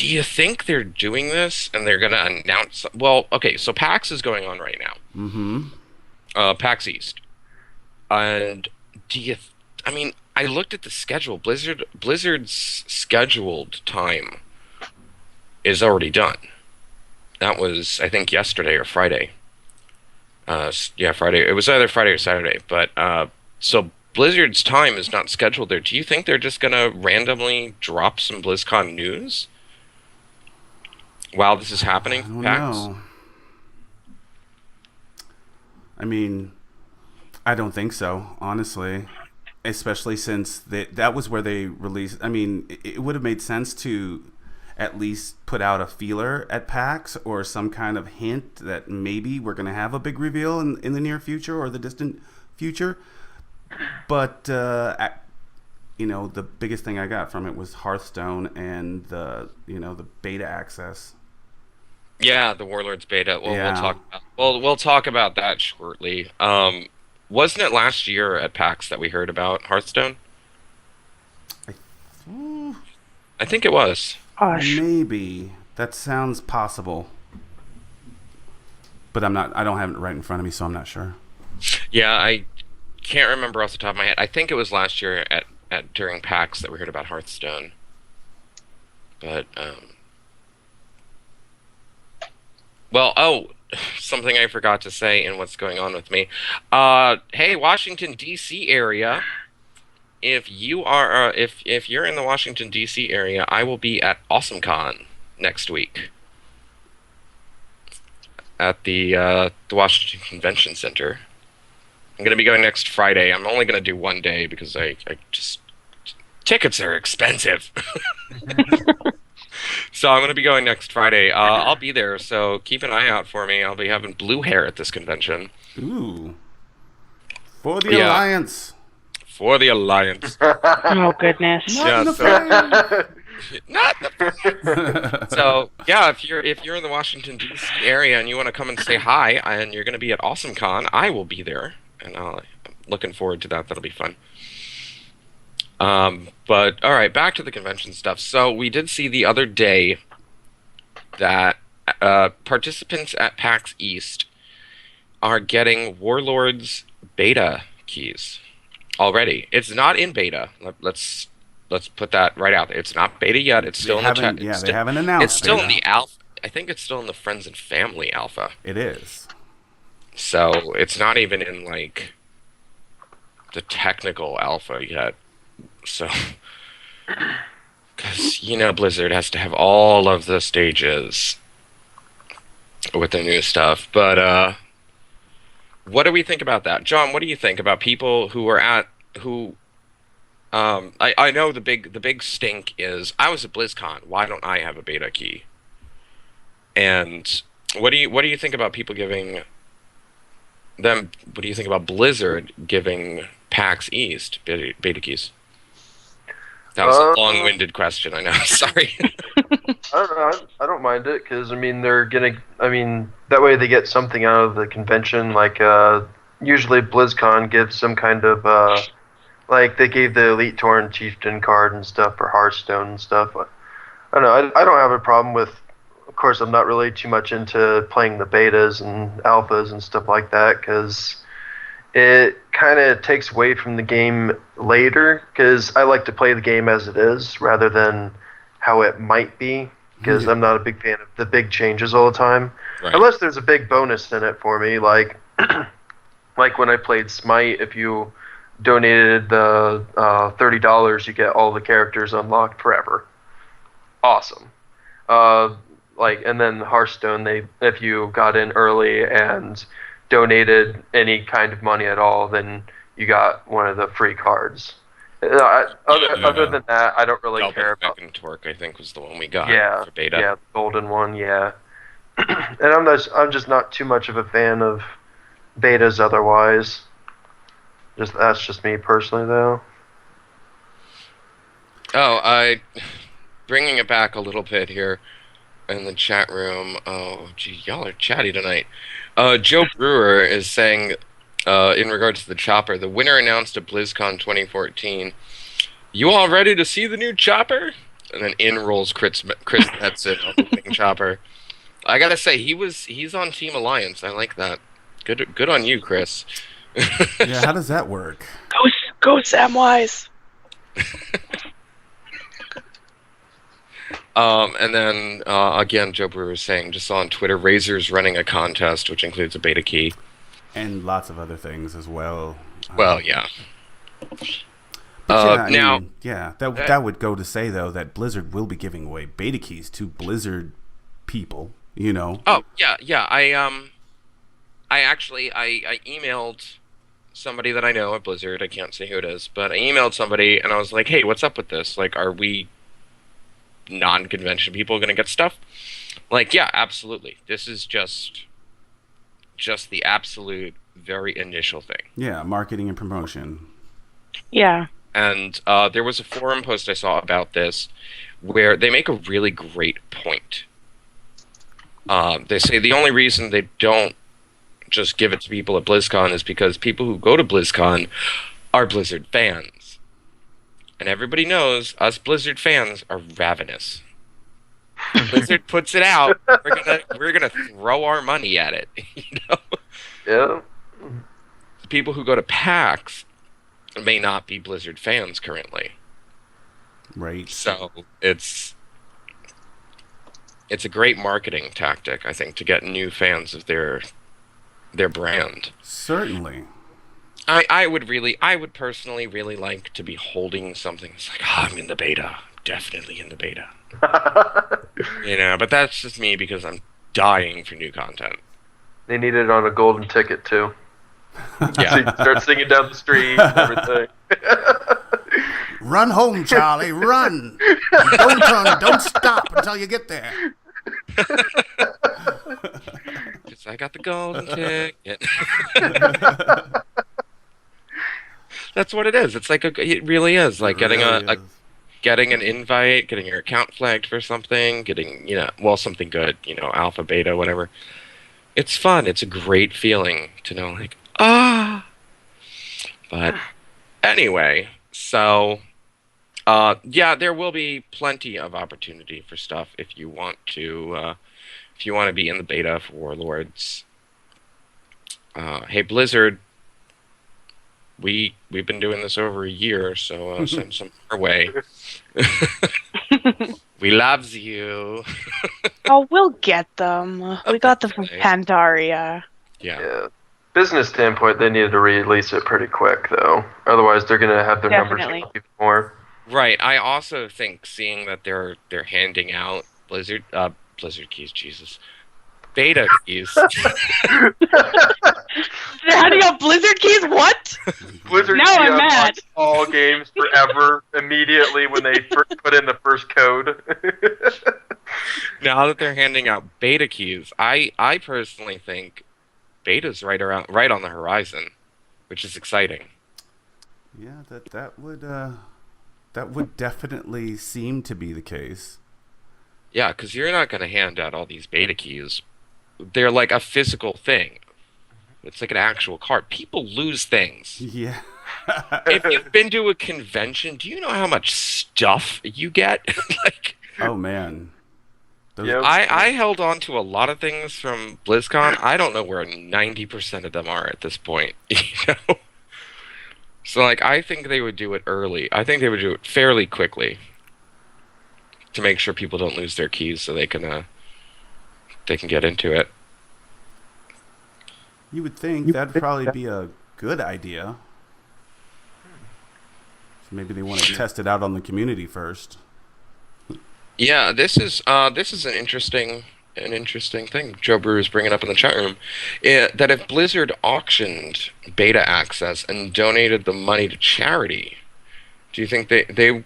you think they're doing this and they're going to announce? Well, okay, so PAX is going on right now. Mm-hmm. PAX East. And I looked at the schedule. Blizzard's scheduled time is already done. That was, I think, yesterday or Friday. Friday. It was either Friday or Saturday. But so Blizzard's time is not scheduled there. Do you think they're just gonna randomly drop some BlizzCon news while this is happening? I don't PAX? know. I mean, I don't think so, honestly. Especially since that was where they released. I mean, it would have made sense to. at least put out a feeler at PAX or some kind of hint that maybe we're going to have a big reveal in the near future or the distant future. But, you know, the biggest thing I got from it was Hearthstone and the beta access. Yeah, the Warlords beta. Well, Yeah. we'll talk about that shortly. Wasn't it last year at PAX that we heard about Hearthstone? Ooh, I think it was. Gosh. maybe. That sounds possible. But I don't have it right in front of me, so I'm not sure. Yeah, I can't remember off the top of my head. I think it was last year at during PAX that we heard about Hearthstone. But well, something I forgot to say in what's going on with me. Hey, Washington D.C. area. If you are if you're in the Washington D.C. area, I will be at AwesomeCon next week at the Washington Convention Center. I'm gonna be going next Friday. I'm only gonna do one day because I just tickets are expensive. So I'm gonna be going next Friday. I'll be there, so keep an eye out for me. I'll be having blue hair at this convention. Ooh. For the Yeah. Alliance. For the Alliance. Oh, goodness. Yeah, Not so- Not the So yeah, if you're in the Washington D.C. area and you want to come and say hi, and you're going to be at AwesomeCon, I will be there, and I'm looking forward to that. That'll be fun. But all right, back to the convention stuff. So we did see the other day that participants at PAX East are getting Warlords beta keys already. It's not in beta. Let's put that right out there. It's not beta yet. It's still in the tech. Yeah, they haven't announced. It's still beta. in the alpha. I think it's still in the friends and family alpha. It is. So it's not even in like the technical alpha yet. So, because Blizzard has to have all of the stages with the new stuff. But what do we think about that, John? What do you think about people who are I know the big stink is I was at BlizzCon. Why don't I have a beta key? And what do you think about people giving them? What do you think about Blizzard giving PAX East beta keys? That was a long-winded question. I know. Sorry. I don't know. I don't mind it because they're getting. That way they get something out of the convention. Like usually BlizzCon gives some kind of like they gave the Elite Torn Chieftain card and stuff for Hearthstone and stuff. I don't know. I don't have a problem with. Of course, I'm not really too much into playing the betas and alphas and stuff like that because it kind of takes away from the game later. Because I like to play the game as it is rather than how it might be. Because I'm not a big fan of the big changes all the time. Right. Unless there's a big bonus in it for me, like when I played Smite, if you donated the $30, you get all the characters unlocked forever. Awesome. And then Hearthstone, if you got in early and donated any kind of money at all, then you got one of the free cards. Other than that, I don't really care about. Velvet Torque, I think, was the one we got for beta. Yeah, the golden one, yeah. And I'm just not too much of a fan of betas otherwise. That's just me personally, though. Bringing it back a little bit here in the chat room. Oh, gee, y'all are chatty tonight. Joe Brewer is saying, in regards to the chopper, the winner announced at BlizzCon 2014. You all ready to see the new chopper? And then in rolls Chris Metzen on the winning chopper. I gotta say, he's on Team Alliance. I like that. Good on you, Chris. Yeah, how does that work? Go Samwise. And then again, Joe Brewer is saying, just saw on Twitter, Razor's running a contest, which includes a beta key. And lots of other things as well. Well, yeah. But now, that would go to say though that Blizzard will be giving away beta keys to Blizzard people. Oh yeah. I actually emailed somebody that I know at Blizzard. I can't say who it is, but I emailed somebody and I was like, "Hey, what's up with this? Like, are we non-convention people are going to get stuff. Like, yeah, absolutely. This is just the absolute very initial thing. Yeah, marketing and promotion. Yeah. And there was a forum post I saw about this where they make a really great point. They say the only reason they don't just give it to people at BlizzCon is because people who go to BlizzCon are Blizzard fans. And everybody knows us Blizzard fans are ravenous. Blizzard puts it out, we're gonna throw our money at it. You know? Yeah. The people who go to PAX may not be Blizzard fans currently. Right. So it's a great marketing tactic, I think, to get new fans of their brand. Certainly. I would personally really like to be holding something that's like, I'm in the beta. Definitely in the beta. You know, but that's just me because I'm dying for new content. They need it on a golden ticket too. Yeah. So you can start singing down the street and everything. Run home, Charlie, run! Don't stop until you get there. I got the golden ticket. That's what it is. It's like it really is like getting getting an invite, getting your account flagged for something, getting something good, alpha, beta, whatever. It's fun. It's a great feeling to know, like, But anyway, so there will be plenty of opportunity for stuff if you want to be in the beta for Warlords. Hey, Blizzard, we've been doing this over a year, so send some our way. We loves you. Oh, we'll get them. We got them from Pandaria. Yeah. Business standpoint, they needed to release it pretty quick, though. Otherwise, they're going to have their Definitely. numbers even more. Right. I also think seeing that they're handing out Blizzard keys, Jesus. Beta keys. They're handing out Blizzard keys? What? Blizzard Now I'm unlocked mad. all games forever immediately when they put in the first code. Now that they're handing out beta keys, I personally think beta's right on the horizon, which is exciting. Yeah, that would definitely seem to be the case. Yeah, because you're not going to hand out all these beta keys. They're like a physical thing. It's like an actual card. People lose things. Yeah. If you've been to a convention, do you know how much stuff you get? Like, oh man. Yep. I held on to a lot of things from BlizzCon. I don't know where 90% of them are at this point. So like, I think they would do it early. I think they would do it fairly quickly to make sure people don't lose their keys, so they can get into it. You would think that'd probably be a good idea. So maybe they want to test it out on the community first. Yeah, this is an interesting thing Joe Brew is bringing up in the chat room. That if Blizzard auctioned beta access and donated the money to charity, do you think you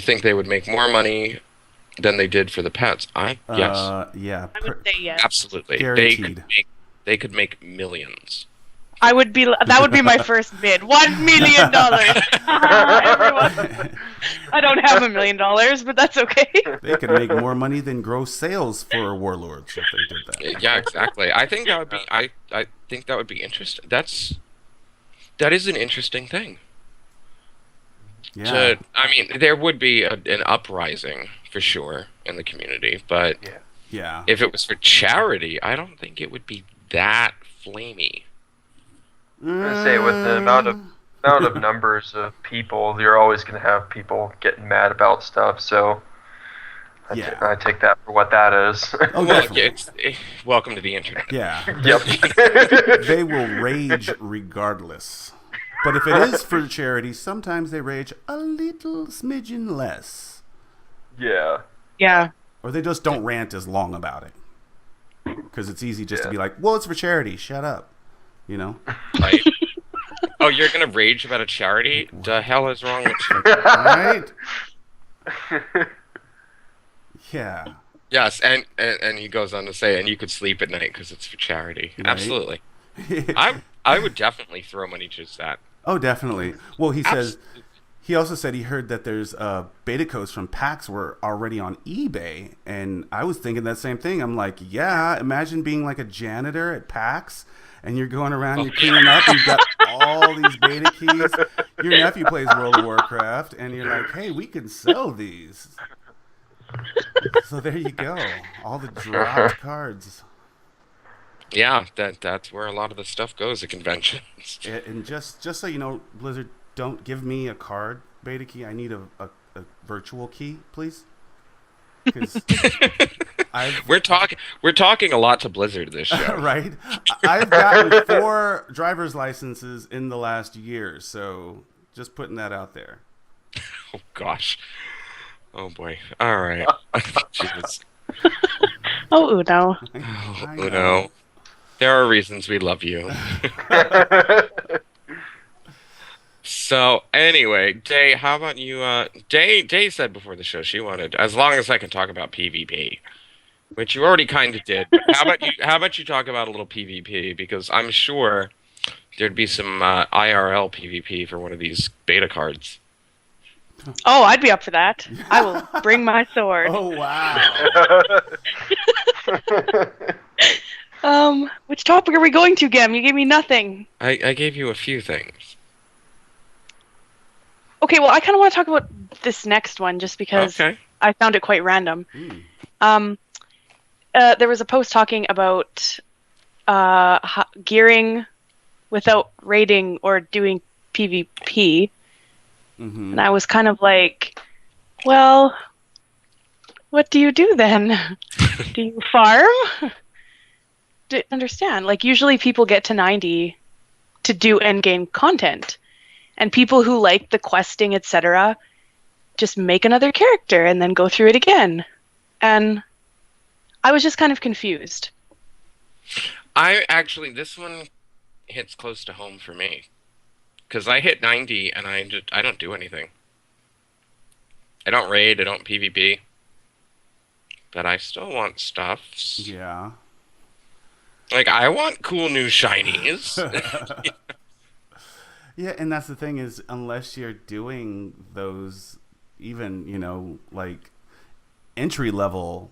think they would make more money than they did for the pets? Yes. Yeah. I would say yes. Absolutely. Guaranteed. They could make millions. That would be my first bid. $1 million. Everyone. I don't have $1 million, but that's okay. They could make more money than gross sales for Warlords if they did that. Yeah, exactly. I think that would be. I think that would be interesting. That is an interesting thing. Yeah. There would be an uprising for sure in the community, but Yeah. if it was for charity, I don't think it would be that flamey. I'm gonna say with the amount of numbers of people, you're always gonna have people getting mad about stuff. So I take that for what that is. Oh, Well, definitely. welcome to the internet. Yeah. Yep. They will rage regardless. But if it is for charity, sometimes they rage a little smidgen less. Yeah. Yeah. Or they just don't rant as long about it. Because it's easy just to be like, well, it's for charity. Shut up. You know? Right? Oh, you're gonna rage about a charity? The hell is wrong with you? Right? Yeah. Yes, and he goes on to say, and you could sleep at night because it's for charity. Right. Absolutely. I would definitely throw money towards that. Oh, definitely. Well, he says Absolutely. he also said he heard that there's beta codes from PAX were already on eBay, and I was thinking that same thing. I'm like, yeah, imagine being like a janitor at PAX, and you're going around, you're cleaning up, you've got all these beta keys. Your nephew plays World of Warcraft, and you're like, hey, we can sell these. So there you go, all the dropped cards. Yeah, that's where a lot of the stuff goes at conventions. And just so you know, Blizzard, don't give me a card beta key. I need a virtual key, please. Because I've We're talking a lot to Blizzard this show. right. I've gotten 4 driver's licenses in the last year, so just putting that out there. Oh gosh. Oh boy. All right. Jesus. Oh, Uno. I Oh no. There are reasons we love you. So anyway, Day, how about you? Day said before the show she wanted, as long as I can talk about PvP, which you already kind of did. But how about you? How about you talk about a little PvP, because I'm sure there'd be some IRL PvP for one of these beta cards. Oh, I'd be up for that. I will bring my sword. Oh wow. Which topic are we going to, Gem? You gave me nothing. I gave you a few things. Okay, well, I kind of want to talk about this next one just because Okay. I found it quite random. Mm. There was a post talking about gearing without raiding or doing PvP, Mm-hmm. and I was kind of like, well, what do you do then? Do you farm? Didn't understand. Like, usually people get to 90 to do endgame content. And people who like the questing, etc., just make another character and then go through it again. And I was just kind of confused. This one hits close to home for me, because I hit 90 and I don't do anything. I don't raid, I don't PvP, but I still want stuffs. Yeah. Like, I want cool new shinies. Yeah, and that's the thing is, unless you're doing those, even like entry level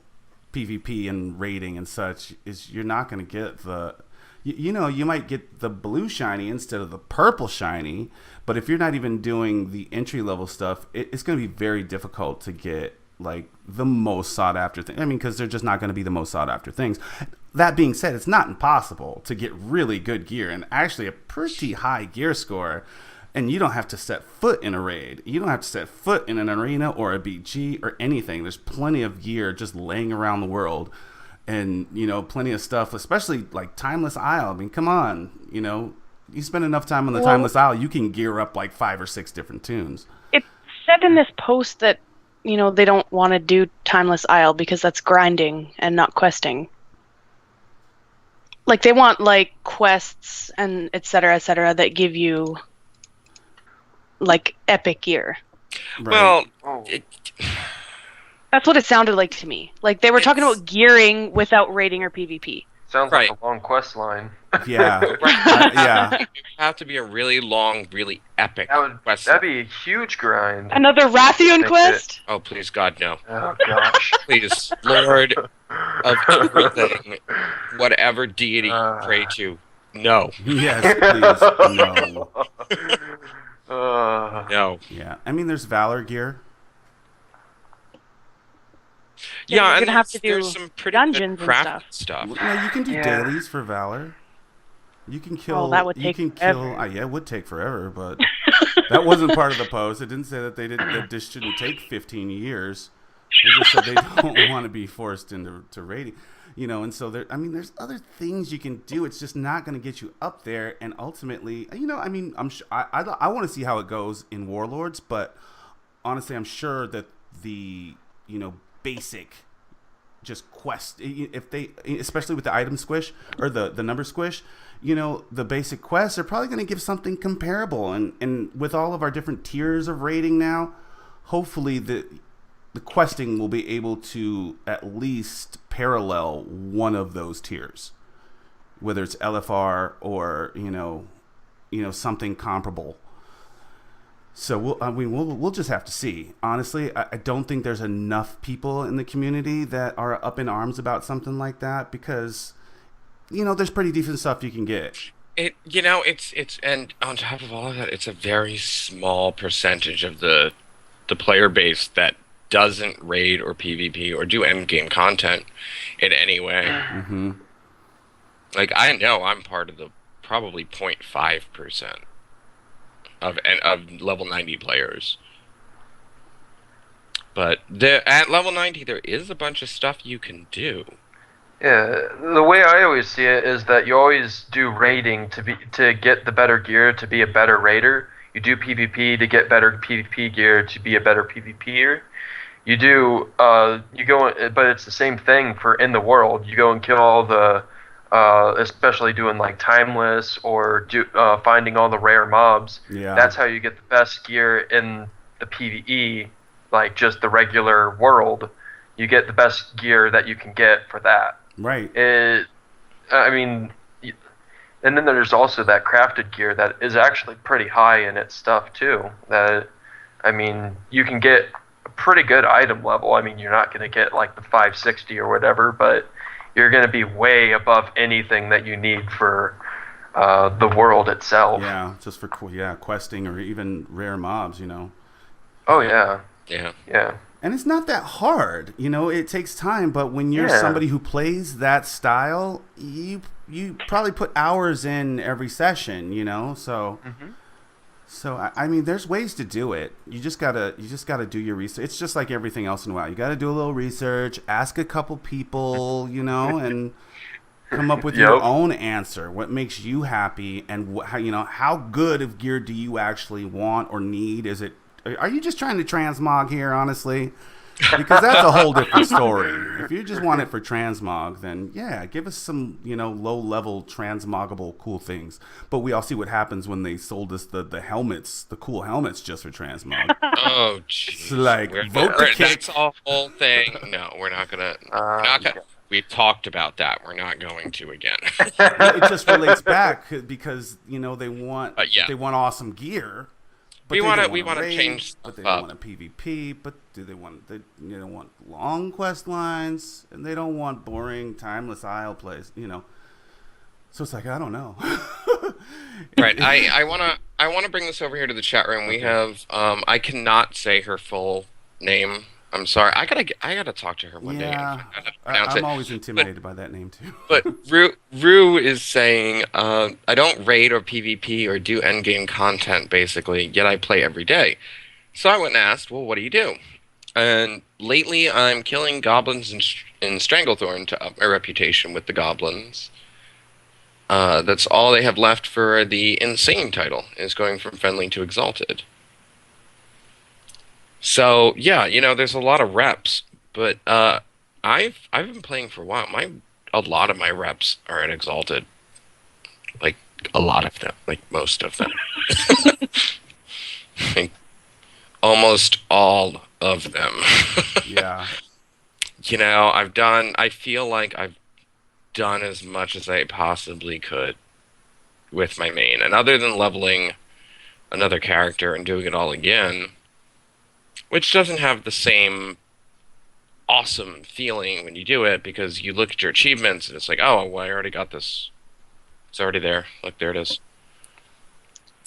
PvP and raiding and such, is you're not going to get the, you might get the blue shiny instead of the purple shiny, but if you're not even doing the entry level stuff, it's going to be very difficult to get like the most sought after thing. I mean, because they're just not going to be the most sought after things. That being said, it's not impossible to get really good gear and actually a pretty high gear score, and you don't have to set foot in a raid. You don't have to set foot in an arena or a BG or anything. There's plenty of gear just laying around the world, and plenty of stuff, especially like Timeless Isle. I mean, come on, you spend enough time on the Timeless Isle, you can gear up like 5 or 6 different tunes. It said in this post that they don't want to do Timeless Isle because that's grinding and not questing. Like, they want like quests and et cetera, that give you like epic gear. Right? Well, Oh. That's what it sounded like to me. Like, they were talking about gearing without raiding or PvP. Sounds Right. like a long quest line. Yeah. Yeah. it would have to be a really long, really epic quest. That'd be a huge grind. Another Rathian Make quest? Oh, please, God, no. Oh gosh. Please, Lord of everything, whatever deity you pray to, no. Yes, please. No. No. Yeah. I mean, there's Valor gear. Yeah, you're And gonna have to there's do some pretty dungeons good and crafting stuff. stuff. You can do Yeah. dailies for Valor. You can kill. that would you take can forever. kill. Yeah, it would take forever, but that wasn't part of the post. It didn't say that that this shouldn't take 15 years. They just said they don't want to be forced into raiding. And so there's other things you can do. It's just not going to get you up there. And ultimately, I'm sure I want to see how it goes in Warlords, but honestly, I'm sure that the basic just quest, if they, especially with the item squish or the number squish, the basic quests are probably going to give something comparable. And with all of our different tiers of rating now, hopefully the questing will be able to at least parallel one of those tiers, whether it's LFR or something comparable. So we'll just have to see. Honestly, I don't think there's enough people in the community that are up in arms about something like that, because there's pretty decent stuff you can get. It's and on top of all of that, it's a very small percentage of the player base that doesn't raid or PvP or do end game content in any way. Mm-hmm. Like, I know I'm part of the probably 0.5% of level 90 players. But at level 90, there is a bunch of stuff you can do. Yeah, the way I always see it is that you always do raiding to get the better gear to be a better raider. You do PvP to get better PvP gear to be a better PvPer. You do you go, but it's the same thing for in the world. You go and kill all the especially doing like timeless or finding all the rare mobs. Yeah. That's how you get the best gear in the PvE, like just the regular world. You get the best gear that you can get for that. Right. And then there's also that crafted gear that is actually pretty high in its stuff too. You can get a pretty good item level. I mean, you're not going to get like the 560 or whatever, but you're going to be way above anything that you need for the world itself. Yeah, just for questing or even rare mobs, Oh yeah. Yeah. Yeah. And it's not that hard, it takes time, but when you're somebody who plays that style, you probably put hours in every session, so so I mean, there's ways to do it. You just gotta do your research. It's just like everything else in WoW. You gotta do a little research, ask a couple people, and come up with your own answer. What makes you happy, and how good of gear do you actually want or need? Are you just trying to transmog here, honestly? Because that's a whole different story. If you just want it for transmog, then yeah, give us some, low-level transmogable cool things. But we all see what happens when they sold us the helmets, the cool helmets just for transmog. Oh, jeez. That's a whole thing. No, we're not gonna. We've talked about that. We're not going to again. It just relates back because they want awesome gear. But we want to change stuff but they up. don't want a PvP. But do they want? They don't want long quest lines, and they don't want boring, timeless isle plays. So it's like, I don't know. Right. I wanna bring this over here to the chat room. We have I cannot say her full name. I'm sorry. I gotta talk to her one day. I'm always intimidated by that name too. But Rue is saying, I don't raid or PvP or do endgame content basically, yet I play every day. So I went and asked, well, what do you do? And lately I'm killing goblins in Stranglethorn to up my reputation with the goblins. That's all they have left for the insane title, is going from friendly to exalted. So yeah, there's a lot of reps, but I've been playing for a while. A lot of my reps are at exalted, like a lot of them, like most of them, like almost all of them. Yeah. I feel like I've done as much as I possibly could with my main, and other than leveling another character and doing it all again, which doesn't have the same awesome feeling when you do it, because you look at your achievements and it's like, oh, well, I already got this. It's already there. Look, there it is.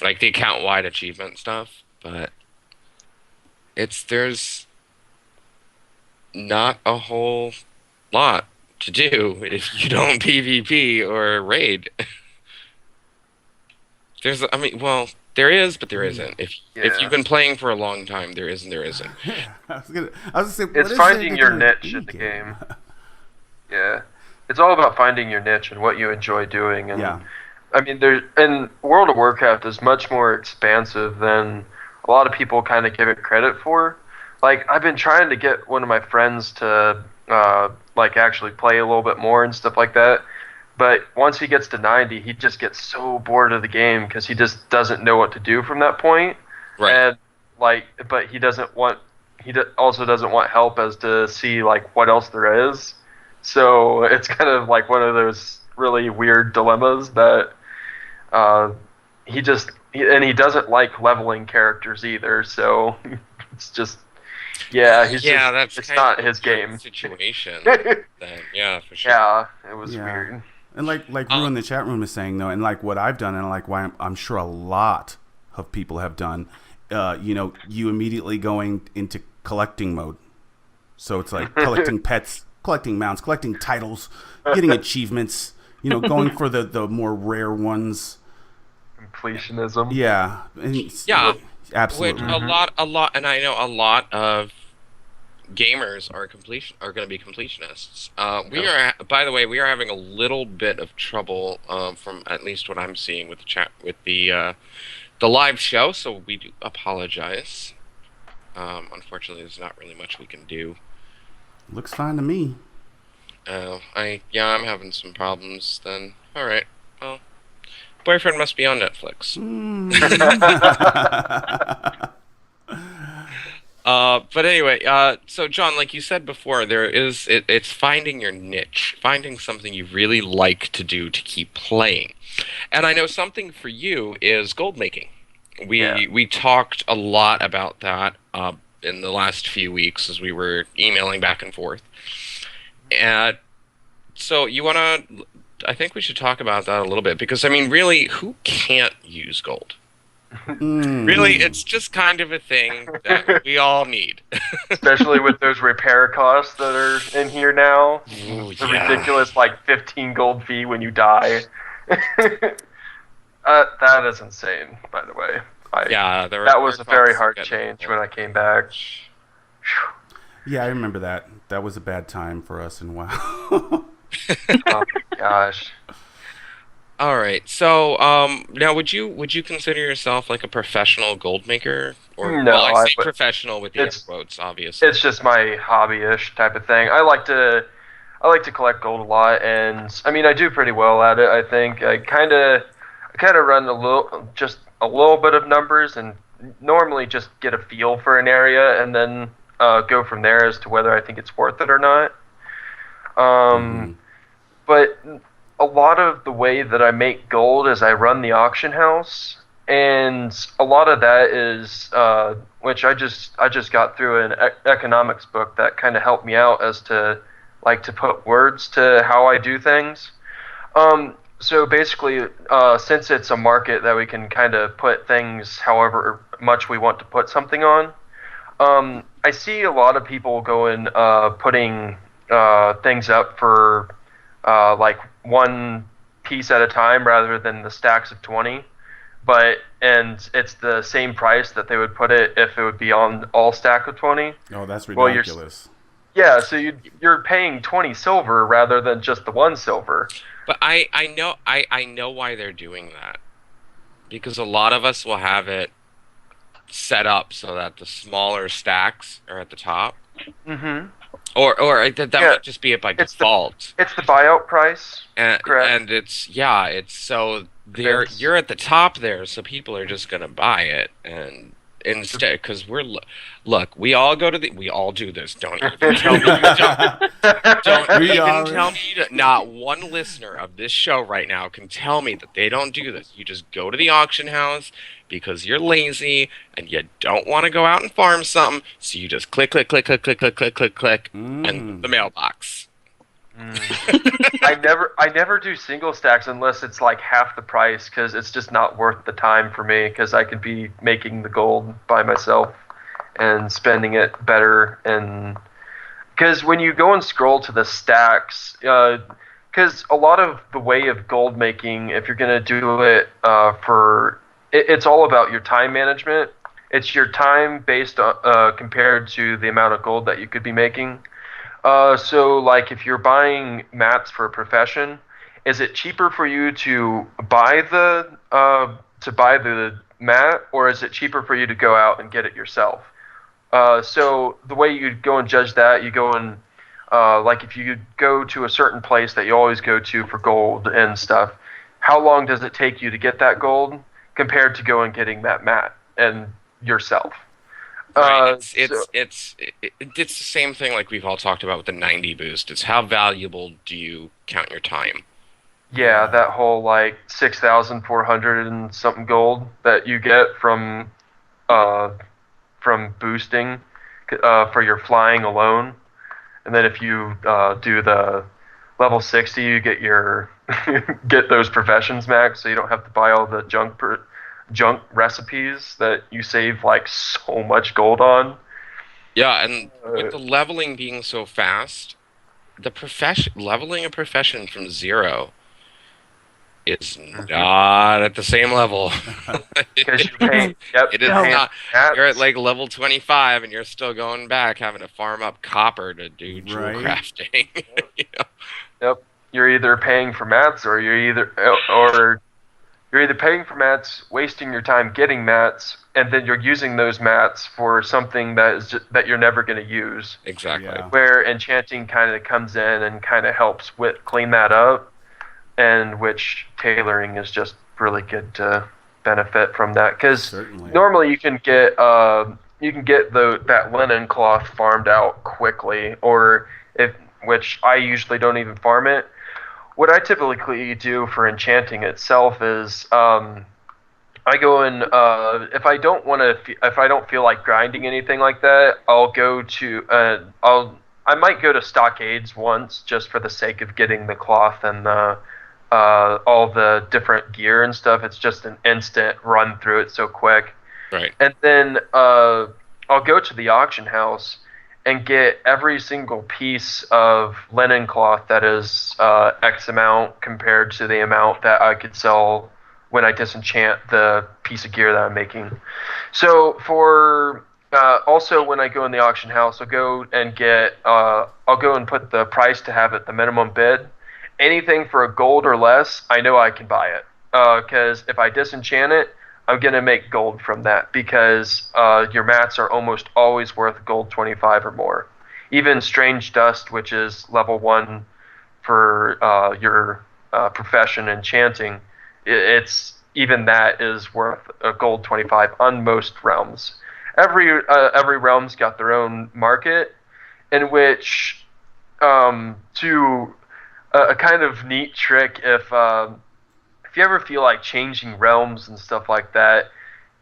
Like the account-wide achievement stuff, but there's not a whole lot to do if you don't PvP or raid. There is, but there isn't. If you've been playing for a long time, there is and there isn't. I was gonna say, it's finding your niche in the game. Yeah, it's all about finding your niche and what you enjoy doing. And yeah. And World of Warcraft is much more expansive than a lot of people kind of give it credit for. Like, I've been trying to get one of my friends to actually play a little bit more and stuff like that. But once he gets to 90, he just gets so bored of the game because he just doesn't know what to do from that point. Right. And but he doesn't want also doesn't want help as to see like what else there is. So it's kind of like one of those really weird dilemmas that he doesn't like leveling characters either. So it's just it's kind not of his a weird game. situation. Then, yeah, for sure. Yeah, it was Yeah. weird. And like Rue in the chat room is saying though, and like what I've done, and like why I'm sure a lot of people have done, you immediately going into collecting mode. So it's like collecting pets, collecting mounts, collecting titles, getting achievements. Going for the more rare ones. Completionism. Yeah. Yeah. Absolutely. Which a lot, and I know a lot of gamers are going to be completionists. By the way, we are having a little bit of trouble from at least what I'm seeing with the chat with the live show. So we do apologize. Unfortunately, there's not really much we can do. Looks fine to me. I'm having some problems. Then all right. Well, boyfriend must be on Netflix. But anyway, so John, like you said before, it's finding your niche, finding something you really like to do to keep playing. And I know something for you is gold making. We talked a lot about that in the last few weeks as we were emailing back and forth. And so I think we should talk about that a little bit because, I mean, really, who can't use gold? Really, it's just kind of a thing that we all need. Especially with those repair costs that are in here now. Ooh, the ridiculous, 15 gold fee when you die. That is insane, by the way. That was a very hard change when I came back. Yeah, I remember that. That was a bad time for us in WoW. Oh my gosh. All right. So, now would you consider yourself like a professional gold maker? Or no, I say professional with the air quotes, obviously. It's just my hobby-ish type of thing. I like to collect gold a lot, and I mean I do pretty well at it. I think I kind of run a little bit of numbers, and normally just get a feel for an area, and then go from there as to whether I think it's worth it or not. But a lot of the way that I make gold is I run the auction house, and a lot of that is which I just got through an economics book that kind of helped me out as to to put words to how I do things. So basically, since it's a market that we can kind of put things however much we want to put something on, I see a lot of people going putting things up for one piece at a time rather than the stacks of 20. And it's the same price that they would put it if it would be on all stack of 20. Oh, that's ridiculous. So you're paying 20 silver rather than just the 1 silver. But I know why they're doing that. Because a lot of us will have it set up so that the smaller stacks are at the top. Mm-hmm. Or that might just be it by default. It's the buyout price. Correct. And it's so you're at the top there, so people are just gonna buy it, and instead, because we all do this. Don't even tell me you don't. Don't even tell me not one listener of this show right now can tell me that they don't do this. You just go to the auction house because you're lazy and you don't want to go out and farm something, so you just click, and the mailbox. I never do single stacks unless it's half the price, because it's just not worth the time for me, because I could be making the gold by myself and spending it better. And because when you go and scroll to the stacks, because a lot of the way of gold making, if you're going to do it it's all about your time management. It's your time based on compared to the amount of gold that you could be making. So if you're buying mats for a profession, is it cheaper for you to buy the mat, or is it cheaper for you to go out and get it yourself? So the way you go and judge that, you go and if you go to a certain place that you always go to for gold and stuff, how long does it take you to get that gold compared to going and getting that mat and yourself? Right. So It's the same thing like we've all talked about with the 90 boost. It's how valuable do you count your time? yeah, that whole like 6,400 and something gold that you get uh from boosting for your flying alone, and then if you do the level 60, you get your get those professions max, so you don't have to buy all the junk recipes that you save like so much gold on. Yeah, and with Uh, the leveling being so fast, the profession leveling a profession from zero is mhm. not at the same level. Because you're paying. Yep, It you're is No. paying not. for You're at mats. like level 25 and you're still going back having to farm up copper to do jewel Right. crafting. You know? Yep, you're either paying for mats or you're either paying for mats, wasting your time getting mats, and then you're using those mats for something that you're never going to use. Exactly. Yeah. Where enchanting kind of comes in and kind of helps with clean that up, and which tailoring is just really good to benefit from that because Certainly. normally you can get that linen cloth farmed out quickly, or if which I usually don't even farm it. What I typically do for enchanting itself is I go in if I don't feel like grinding anything like that, I'll go to I might go to Stockades once just for the sake of getting the cloth and all the different gear and stuff. It's just an instant run through it so quick. Right. And then I'll go to the auction house and get every single piece of linen cloth that is X amount compared to the amount that I could sell when I disenchant the piece of gear that I'm making. So for also when I go in the auction house, I'll go and put the price to have it the minimum bid. Anything for a gold or less, I know I can buy it. Because if I disenchant it, I'm gonna make gold from that because your mats are almost always worth gold 25 or more. Even strange dust, which is level 1 for your profession enchanting, it's even that is worth a gold 25 on most realms. Every realm's got their own market in which to a kind of neat trick if you ever feel like changing realms and stuff like that,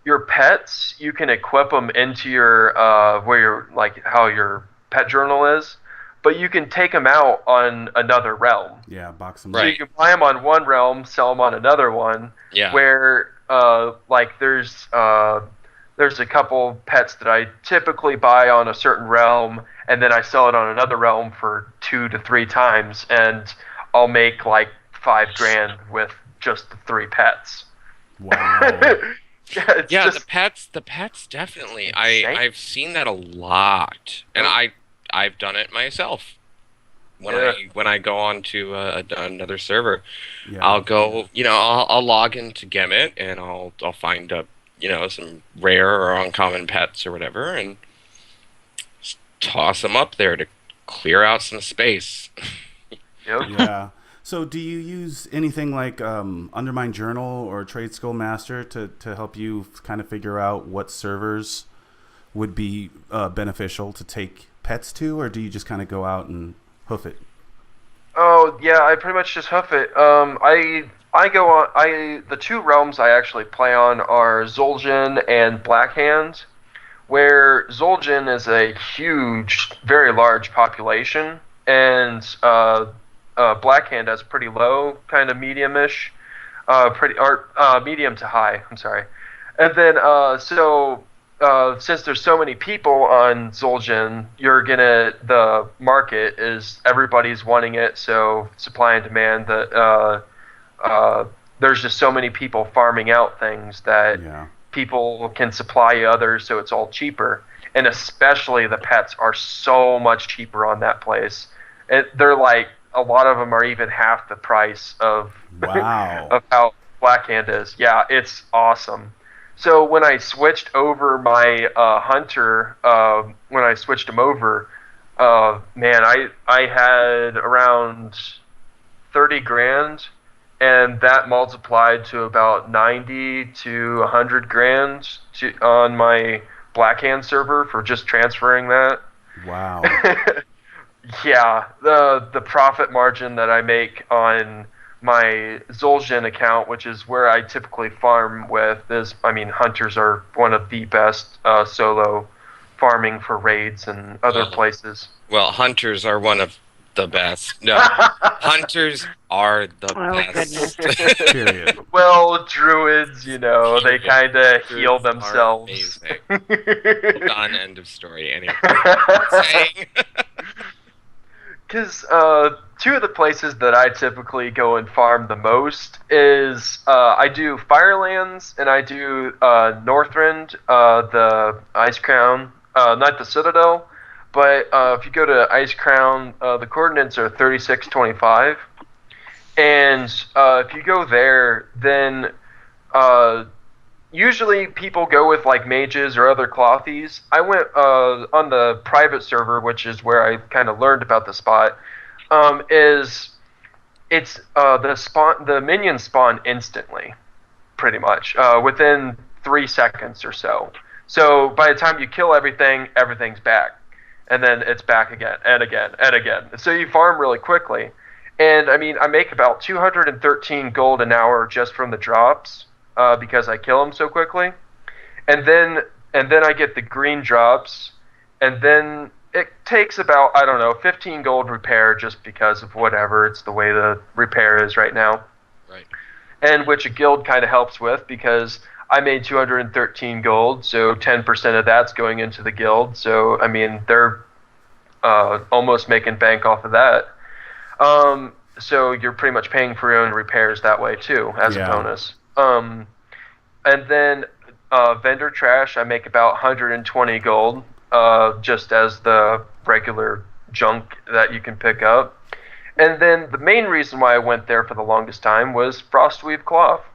your pets you can equip them into your where your like how your pet journal is, but you can take them out on another realm. Yeah. Box them So up. you Right. can buy them on one realm, sell them on another one. Yeah. Where like there's a couple pets that I typically buy on a certain realm, and then I sell it on another realm for 2 to 3 times, and I'll make like 5 grand with just the 3 pets. Wow. Yeah, it's Yeah, just the pets definitely. insane. I've seen that a lot, and Yep. I've done it myself. Yeah. When I go on to another server, Yeah. I'll go, I'll log into Gemit and I'll find up, some rare or uncommon pets or whatever, and just toss them up there to clear out some space. Yep. Yeah. So, do you use anything like Undermine Journal or Trade Skill Master to help you kind of figure out what servers would be beneficial to take pets to, or do you just kind of go out and hoof it? Oh yeah, I pretty much just hoof it. I go on. The two realms I actually play on are Zul'jin and Blackhand, where Zul'jin is a huge, very large population, and Blackhand has pretty low, kind of medium-ish, pretty or medium to high. I'm sorry. And then since there's so many people on Zul'jin, the market is everybody's wanting it, so supply and demand. There's just so many people farming out things that Yeah. people can supply others, so it's all cheaper. And especially the pets are so much cheaper on that place. They're like a lot of them are even half the price of Wow. of how Blackhand is. Yeah, it's awesome. So when I switched over my hunter, when I switched him over, man, I had around 30 grand, and that multiplied to about 90 to 100 grand on my Blackhand server for just transferring that. Wow. Yeah, the profit margin that I make on my Zul'jin account, which is where I typically farm with, hunters are one of the best solo farming for raids and other places. Well, hunters are one of the best. No, hunters are the best. Period. Well, druids, they kind of heal themselves. Amazing. Done. End of story. Anyway, saying. Because two of the places that I typically go and farm the most is I do Firelands and I do Northrend, the Ice Crown, not the Citadel, but if you go to Ice Crown, the coordinates are 3625, and if you go there, then usually people go with like mages or other clothies. I went on the private server, which is where I kind of learned about the spot. The minions spawn instantly, pretty much within 3 seconds or so. So by the time you kill everything, everything's back, and then it's back again and again and again. So you farm really quickly, and I make about 213 gold an hour just from the drops. Because I kill them so quickly, and then I get the green drops, and then it takes about 15 gold repair just because of whatever, it's the way the repair is right now. Right. And which a guild kind of helps with because I made 213 gold, so 10% of that's going into the guild. So they're almost making bank off of that. So you're pretty much paying for your own repairs that way too as a bonus. And then vendor trash, I make about 120 gold, just as the regular junk that you can pick up. And then the main reason why I went there for the longest time was Frostweave Cloth.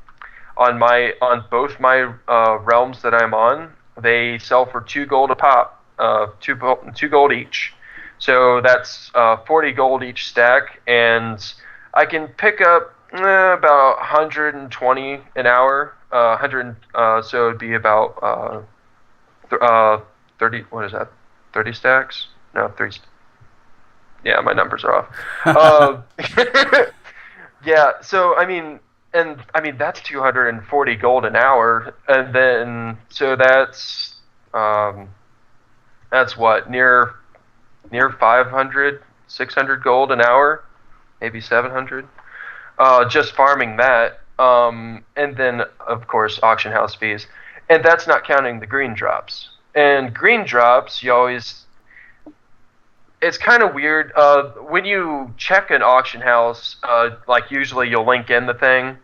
On both my realms that I'm on, they sell for 2 gold a pop, 2 gold each. So that's 40 gold each stack, and I can pick up about 120 an hour, 100. So it'd be about 30. What is that? 30 stacks? No, 3. Yeah, my numbers are off. Yeah. So that's 240 gold an hour, and then so that's what near 500, 600 gold an hour, maybe 700. Just farming that, and then of course auction house fees, and that's not counting the green drops. And green drops, it's kind of weird. When you check an auction house, like usually you'll link in the thing.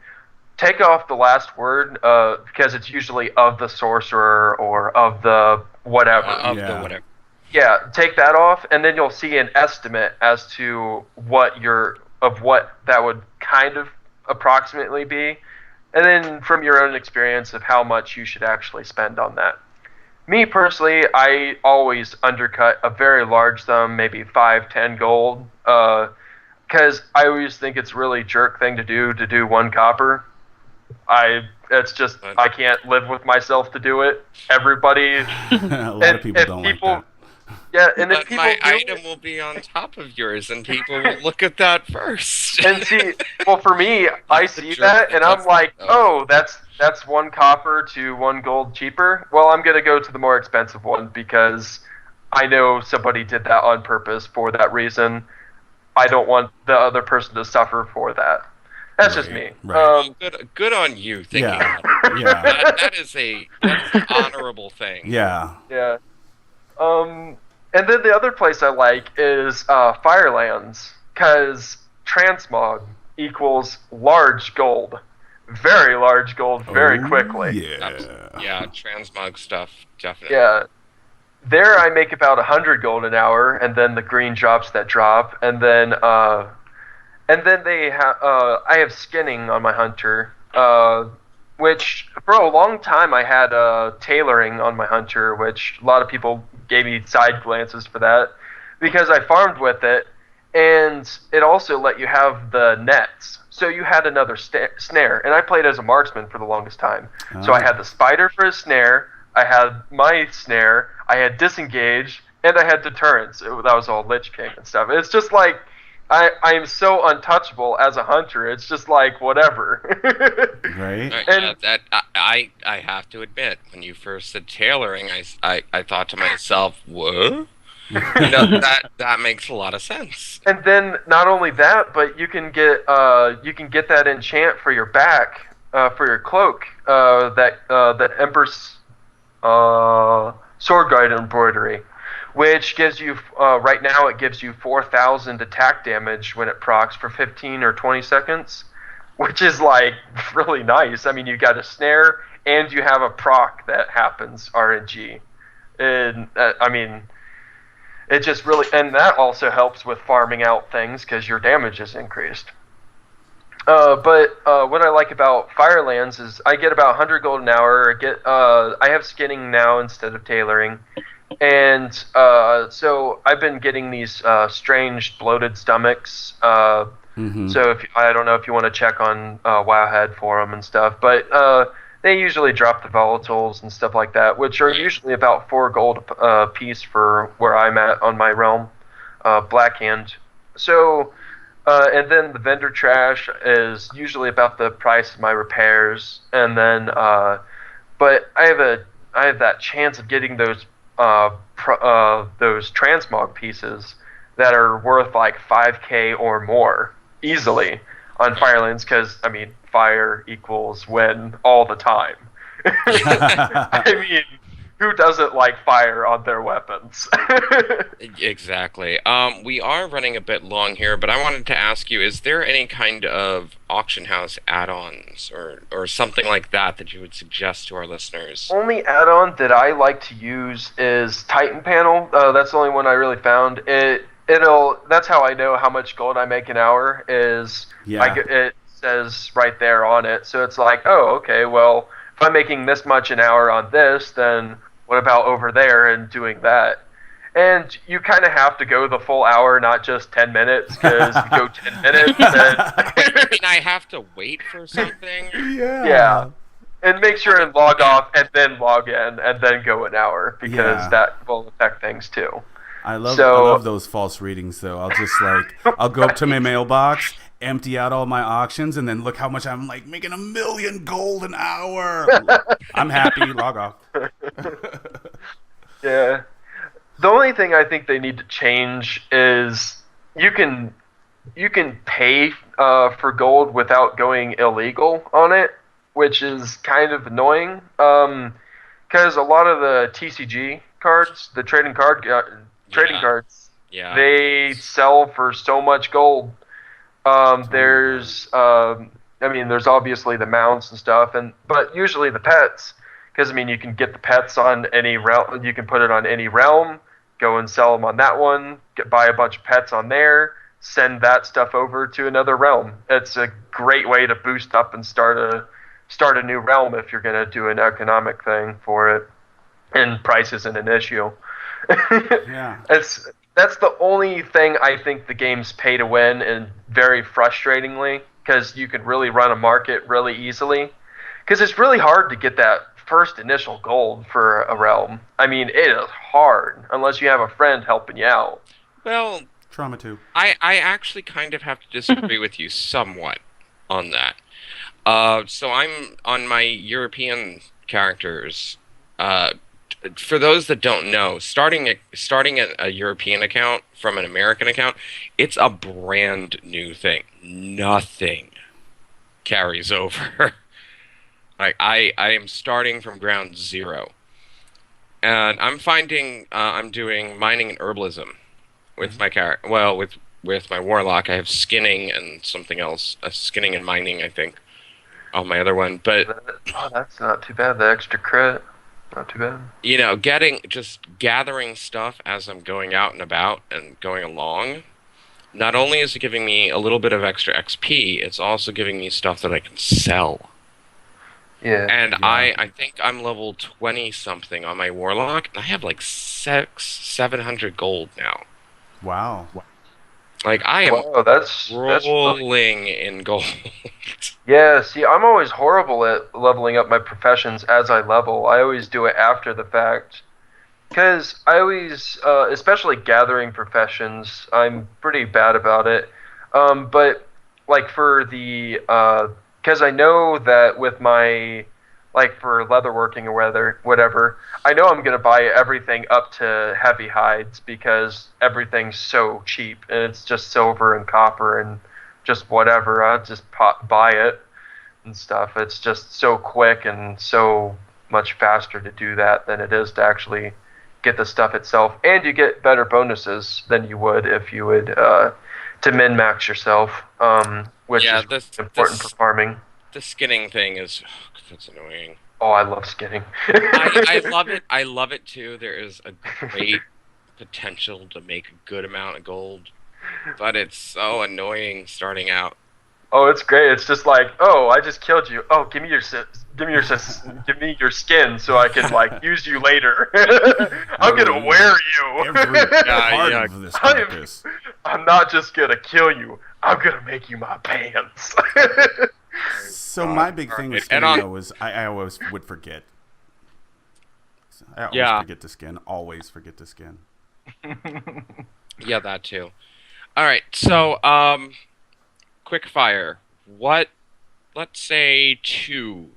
Take off the last word because it's usually of the sorcerer or of the whatever. The whatever. Yeah, take that off, and then you'll see an estimate as to what that would kind of approximately be, and then from your own experience of how much you should actually spend on that. Me personally, I always undercut a very large sum, maybe 5-10 gold, because I always think it's really jerk thing to do 1 copper. I can't live with myself to do it. Everybody, a lot of people don't like that. Yeah, and but if people my item will be on top of yours, and people will look at that first. And see, well, for me, I see that, and I'm like, oh, that's 1 copper to 1 gold cheaper. Well, I'm gonna go to the more expensive one because I know somebody did that on purpose for that reason. I don't want the other person to suffer for that. That's just me. Right. Good on you thinking Yeah. about it. Yeah. That's an honorable thing. Yeah. Yeah. And then the other place I like is Firelands, because transmog equals large gold. Very large gold very quickly. Yeah. Transmog stuff, definitely. Yeah. There I make about 100 gold an hour, and then the green drops that drop, and then I have skinning on my hunter, which for a long time I had tailoring on my hunter, which a lot of people gave me side glances for that because I farmed with it, and it also let you have the nets. So you had another snare, and I played as a marksman for the longest time. So I had the spider for a snare, I had my snare, I had disengage, and I had deterrence. That was all Lich King and stuff. It's just like I am so untouchable as a hunter. It's just like whatever. Right? Yeah, that I have to admit, when you first said tailoring, I thought to myself, what? That makes a lot of sense. And then not only that, but you can get that enchant for your back, for your cloak, that Emperor's sword guard embroidery, which gives you right now it gives you 4,000 attack damage when it procs for 15 or 20 seconds, which is like really nice. I mean, you got a snare and you have a proc that happens RNG, and I mean. It just really, and that also helps with farming out things because your damage is increased. But what I like about Firelands is I get about 100 gold an hour. I have skinning now instead of tailoring, and so I've been getting these strange bloated stomachs. So I don't know if you want to check on Wowhead for them and stuff, but they usually drop the volatiles and stuff like that, which are usually about 4 gold a piece for where I'm at on my realm, Blackhand. So, and then the vendor trash is usually about the price of my repairs, and then, but I have that chance of getting those transmog pieces that are worth like 5k or more easily on Firelands, because I mean, fire equals win all the time. I mean, who doesn't like fire on their weapons? Exactly. We are running a bit long here, but I wanted to ask you, is there any kind of auction house add-ons or something like that you would suggest to our listeners? Only add-on that I like to use is Titan Panel. That's the only one I really found. That's how I know how much gold I make an hour is it says right there on it. So it's like, oh, okay, well, if I'm making this much an hour on this, then what about over there and doing that? And you kind of have to go the full hour, not just 10 minutes, because you go 10 minutes, then... I mean, I have to wait for something? Yeah. And make sure and log off, and then log in, and then go an hour, because that will affect things too. I love those false readings, though. I'll go up to my mailbox, empty out all my auctions, and then look how much I'm like making 1 million gold an hour. I'm happy. Log off. Yeah. The only thing I think they need to change is you can pay for gold without going illegal on it, which is kind of annoying. Because a lot of the TCG cards, the trading cards, they sell for so much gold. There's obviously the mounts and stuff, but usually the pets, because I mean you can get the pets on any realm. You can put it on any realm, go and sell them on that one, buy a bunch of pets on there, send that stuff over to another realm. It's a great way to boost up and start a new realm if you're going to do an economic thing for it, and price isn't an issue. Yeah. That's the only thing I think the game's pay to win, and very frustratingly, because you can really run a market really easily. Because it's really hard to get that first initial gold for a realm. I mean, it is hard unless you have a friend helping you out. Well, Trauma 2. I actually kind of have to disagree with you somewhat on that. So I'm on my European characters. For those that don't know, starting a European account from an American account, it's a brand new thing. Nothing carries over. Like I am starting from ground zero, and I'm finding I'm doing mining and herbalism with my character. Well, with my warlock, I have skinning and something else. Skinning and mining, I think, on my other one. But that's not too bad. The extra crit. Not too bad. You know, just gathering stuff as I'm going out and about and going along. Not only is it giving me a little bit of extra XP, it's also giving me stuff that I can sell. Yeah. And I think I'm level 20 something on my warlock, and I have like 700 gold now. Wow. Like, I am Wow, that's really... rolling in gold. Yeah, see, I'm always horrible at leveling up my professions as I level. I always do it after the fact. Because I always, especially gathering professions, I'm pretty bad about it. But, like, for the, because I know that with my, like, for leatherworking or whatever, I know I'm going to buy everything up to heavy hides because everything's so cheap and it's just silver and copper and just whatever. I'll just buy it and stuff. It's just so quick and so much faster to do that than it is to actually get the stuff itself, and you get better bonuses than you would if you would to min-max yourself, which is important for farming. The skinning thing is that's annoying. Oh, I love skinning. I love it. I love it too. There is a great potential to make a good amount of gold, but it's so annoying starting out. Oh, it's great. It's just like, oh, I just killed you. Oh, give me your skin so I can like use you later. I'm gonna wear you. Every part of this carcass. I'm not just gonna kill you. I'm gonna make you my pants. So my big thing with skinning though was I always would forget. I always forget to skin. Always forget to skin. Yeah, that too. All right, so quick fire. Let's say 2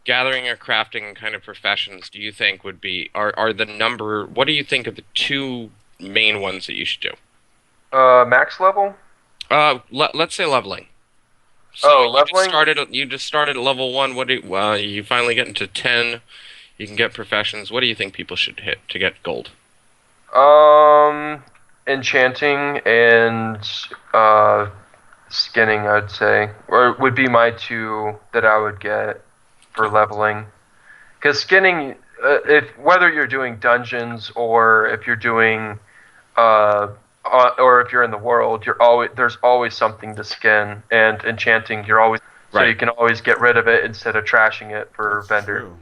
gathering or crafting kind of professions do you think would be are the number? What do you think of the 2 main ones that you should do? Max level? Let's say leveling. So leveling. You just started at level 1. What do you finally get into 10? You can get professions. What do you think people should hit to get gold? Enchanting and skinning, I'd say, or would be my 2 that I would get for leveling. Because skinning, whether you're doing dungeons or if you're doing, or if you're in the world, there's always something to skin. And enchanting, so you can always get rid of it instead of trashing it for vendor. True.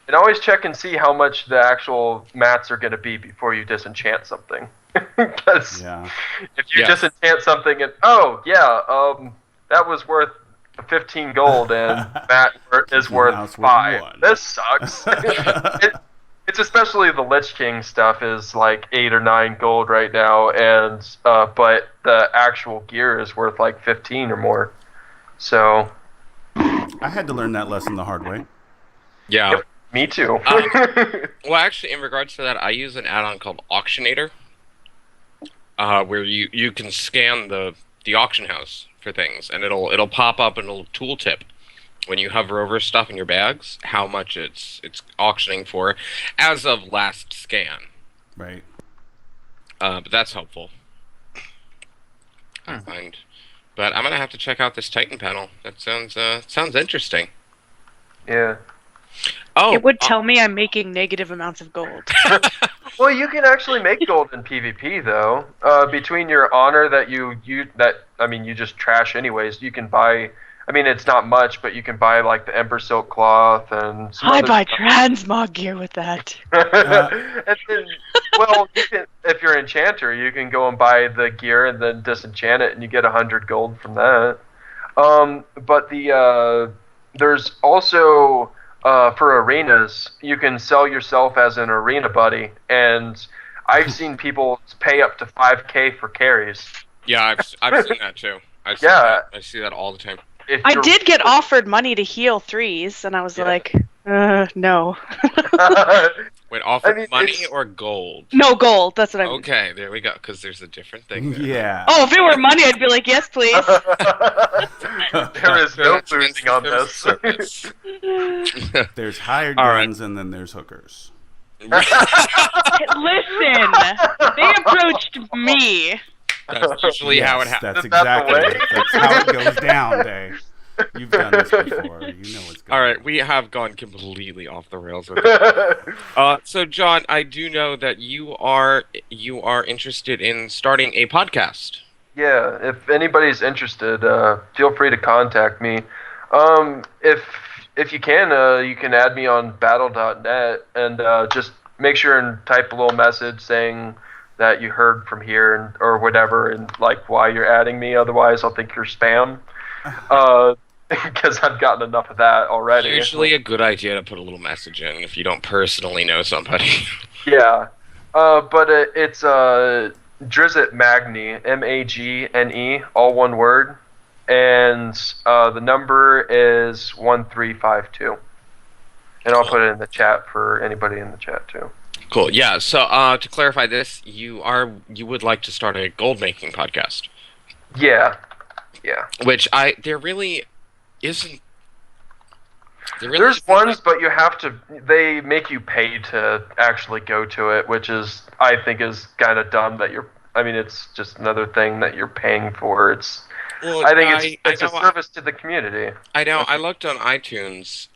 And always check and see how much the actual mats are going to be before you disenchant something. Because if you disenchant something and that was worth 15 gold and that is worth 5. This sucks. It's especially the Lich King stuff is like 8 or 9 gold right now, and but the actual gear is worth like 15 or more. So I had to learn that lesson the hard way. Yeah. Yep, me too. Well, actually, in regards to that, I use an add-on called Auctionator, where you can scan the auction house for things, and it'll pop up in a little tooltip when you hover over stuff in your bags how much it's auctioning for as of last scan. Right. But that's helpful. I find. But I'm gonna have to check out this Titan panel. That sounds interesting. Yeah. Oh, it would tell me I'm making negative amounts of gold. Well, you can actually make gold in PvP though. Between your honor that you just trash anyways, you can buy. I mean, it's not much, but you can buy like the Ember Silk Cloth and some I other buy stuff. transmog gear with that. And then, well, if you're an enchanter, you can go and buy the gear and then disenchant it, and you get 100 gold from that. But there's also for arenas, you can sell yourself as an arena buddy, and I've seen people pay up to 5K for carries. Yeah, I've seen that too. I see that all the time. I did get offered money to heal 3s, and I was like, no. Wait, offered money or gold? No, gold. That's what I mean. Okay, there we go, because there's a different thing there. Yeah. Oh, if it were money, I'd be like, yes, please. There is no losing on this. There's hired guns, and then there's hookers. Listen, they approached me. That's usually how it happens. That's exactly it. That's how it goes down, Dave. You've done this before. You know what's going on. All right, we have gone completely off the rails with it. So, John, I do know that you are interested in starting a podcast. Yeah, if anybody's interested, feel free to contact me. If you can add me on battle.net and just make sure and type a little message saying that you heard from here or whatever, and like why you're adding me. Otherwise, I'll think you're spam. Because I've gotten enough of that already. Usually a good idea to put a little message in if you don't personally know somebody. Yeah. But it's Drizzt Magni, Magne, all one word, and the number is 1352. And I'll put it in the chat for anybody in the chat too. Cool. Yeah. So to clarify this, you would like to start a gold making podcast. Yeah. Yeah. Which there really isn't. There's ones, but you have to. They make you pay to actually go to it, which I think is kind of dumb. I mean, it's just another thing that you're paying for. I think it's a service to the community. I know. I looked on iTunes,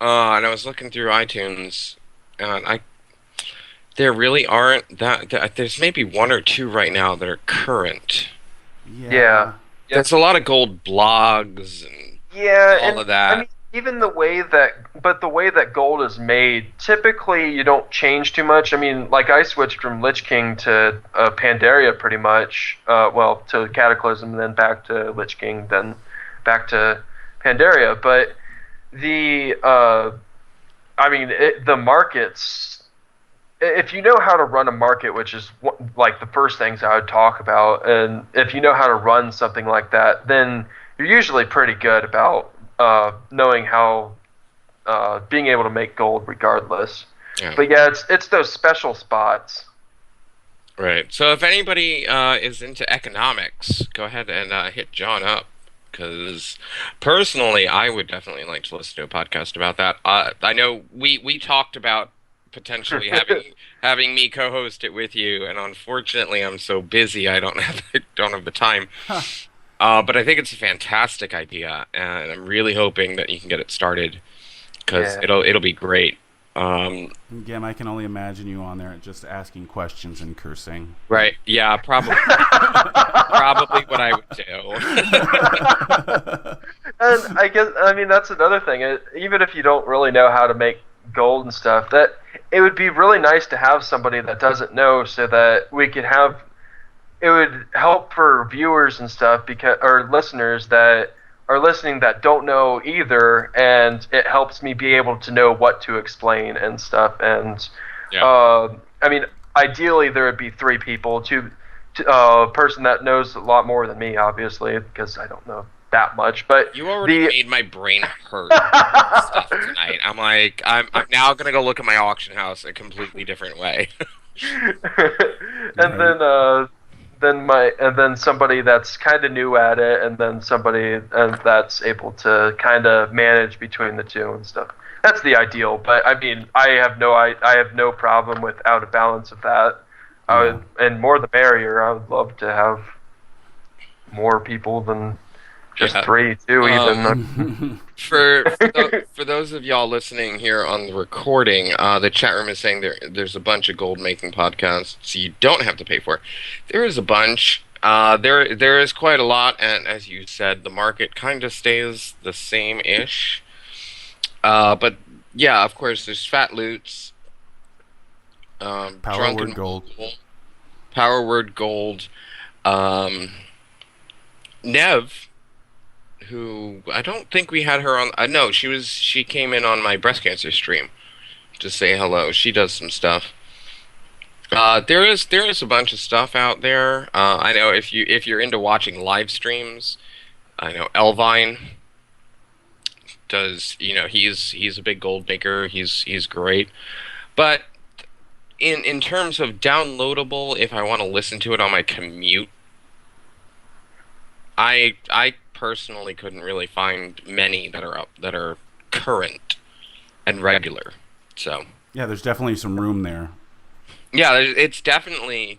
and I was looking through iTunes, and there really aren't there's maybe one or two right now that are current. Yeah. There's a lot of gold blogs and all of that. I mean, even the way that gold is made, typically you don't change too much. I mean, like I switched from Lich King to Pandaria pretty much, to Cataclysm, then back to Lich King, then back to Pandaria. But the markets, if you know how to run a market, which is like the first things I would talk about, and if you know how to run something like that, then you're usually pretty good about knowing how being able to make gold regardless. Yeah. But yeah, it's those special spots. Right. So if anybody is into economics, go ahead and hit Jon up, because personally, I would definitely like to listen to a podcast about that. I know we talked about potentially having me co-host it with you, and unfortunately, I'm so busy I don't have the time. But I think it's a fantastic idea, and I'm really hoping that you can get it started, because it'll be great. Again, I can only imagine you on there just asking questions and cursing. Right? Yeah, probably. Probably what I would do. And I mean that's another thing. Even if you don't really know how to make gold and stuff, that it would be really nice to have somebody that doesn't know, so that we could have. It would help for viewers and stuff, or listeners that are listening that don't know either, and it helps me be able to know what to explain and stuff. And I mean, ideally there would be 3 people, a person that knows a lot more than me, obviously, because I don't know that much. But you already made my brain hurt stuff tonight. I'm like, I'm now gonna go look at my auction house a completely different way. And then somebody that's kind of new at it, and then somebody that's able to kind of manage between the two and stuff. That's the ideal. But I mean, I have no problem without a balance of that. And more the merrier. I would love to have more people than just 3 too. Even for those of y'all listening here on the recording, the chat room is saying there's a bunch of gold making podcasts you don't have to pay for. There is a bunch. There is quite a lot, and as you said, the market kind of stays the same-ish. But yeah, of course, there's Fat Loots, Power Word Gold, Power Word Gold, Nev, who I don't think we had her on. No, she came in on my breast cancer stream to say hello. She does some stuff. There is a bunch of stuff out there. I know if you're into watching live streams, I know Elvine does. He's a big gold maker. He's great. But in terms of downloadable, if I want to listen to it on my commute, I personally couldn't really find many that are current and regular. So yeah, there's definitely some room there. Yeah, it's definitely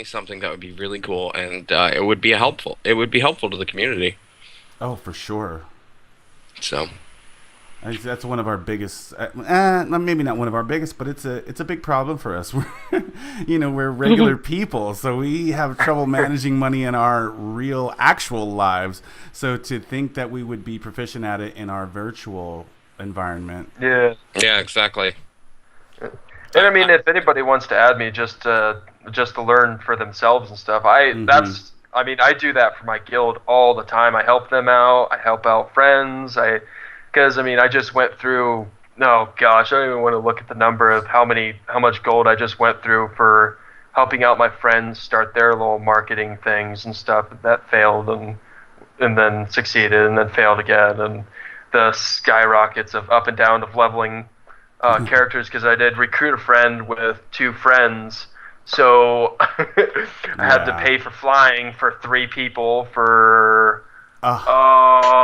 something that would be really cool, and it would be helpful to the community. Oh, for sure. So that's one of our biggest. Maybe not one of our biggest, but it's a big problem for us. We're regular people, so we have trouble managing money in our real, actual lives. So to think that we would be proficient at it in our virtual environment. Yeah. Yeah, exactly. And I mean, if anybody wants to add me, just just to learn for themselves and stuff. I mean, I do that for my guild all the time. I help them out. I help out friends. Because I mean, I just went through. No, gosh, I don't even want to look at the number of how much gold I just went through for helping out my friends start their little marketing things and stuff that failed and then succeeded and then failed again, and the skyrockets of up and down of leveling characters, because I did recruit a friend with 2 friends. So I had to pay for flying for 3 people for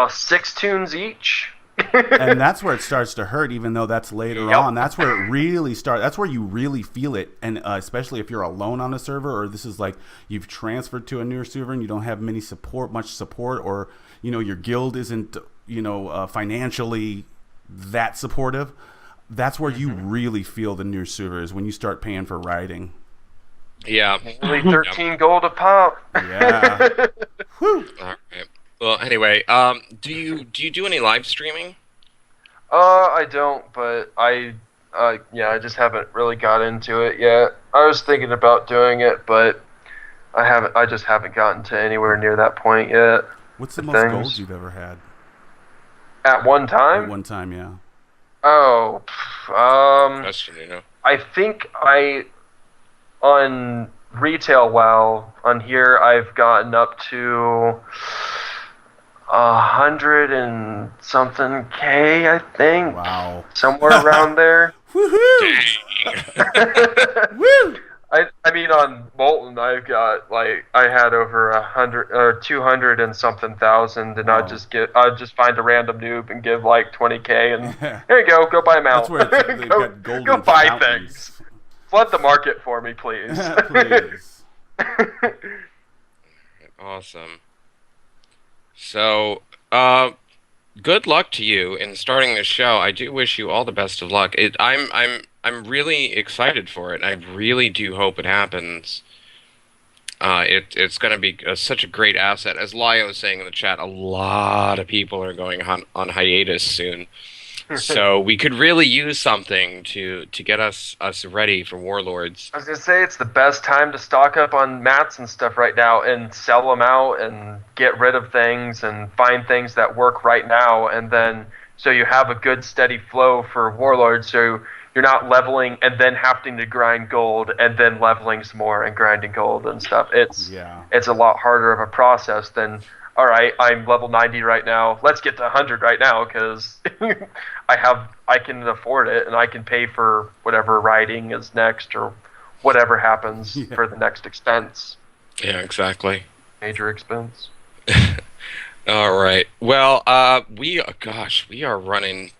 6 tunes each. And that's where it starts to hurt, even though that's later on. That's where it really starts. That's where you really feel it. And especially if you're alone on a server, or this is like you've transferred to a newer server and you don't have much support, or, your guild isn't, financially that supportive. That's where you really feel the newer server, is when you start paying for riding. Yeah. Only 13 gold a pop. Yeah. Whew. All right. Well, anyway, do you do any live streaming? I don't, but I just haven't really got into it yet. I was thinking about doing it, but I just haven't gotten to anywhere near that point yet. What's the most gold you've ever had? At one time? At one time, yeah. Oh, Question, I think on retail WoW on here I've gotten up to 100 and something K, I think. Wow. Somewhere around there. Woohoo! Woo! I mean, on Molten, I've got I had over 100 or 200 and something thousand, and Wow. I'd just find a random noob and give 20K, and here you go buy them out. That's where they've got golden go buy fountains. things. Flood the market for me, please. Please. Awesome. So, good luck to you in starting this show. I do wish you all the best of luck. I'm really excited for it. I really do hope it happens. It's going to be such a great asset. As Lio was saying in the chat, a lot of people are going on hiatus soon. So we could really use something to get us ready for Warlords. I was going to say, it's the best time to stock up on mats and stuff right now and sell them out and get rid of things and find things that work right now, and then so you have a good steady flow for Warlords, so you're not leveling and then having to grind gold and then leveling some more and grinding gold and stuff. It's a lot harder of a process than, all right, I'm level 90 right now. Let's get to 100 right now, because I can afford it and I can pay for whatever riding is next or whatever happens for the next expense. Yeah, exactly. Major expense. All right. Well, we are running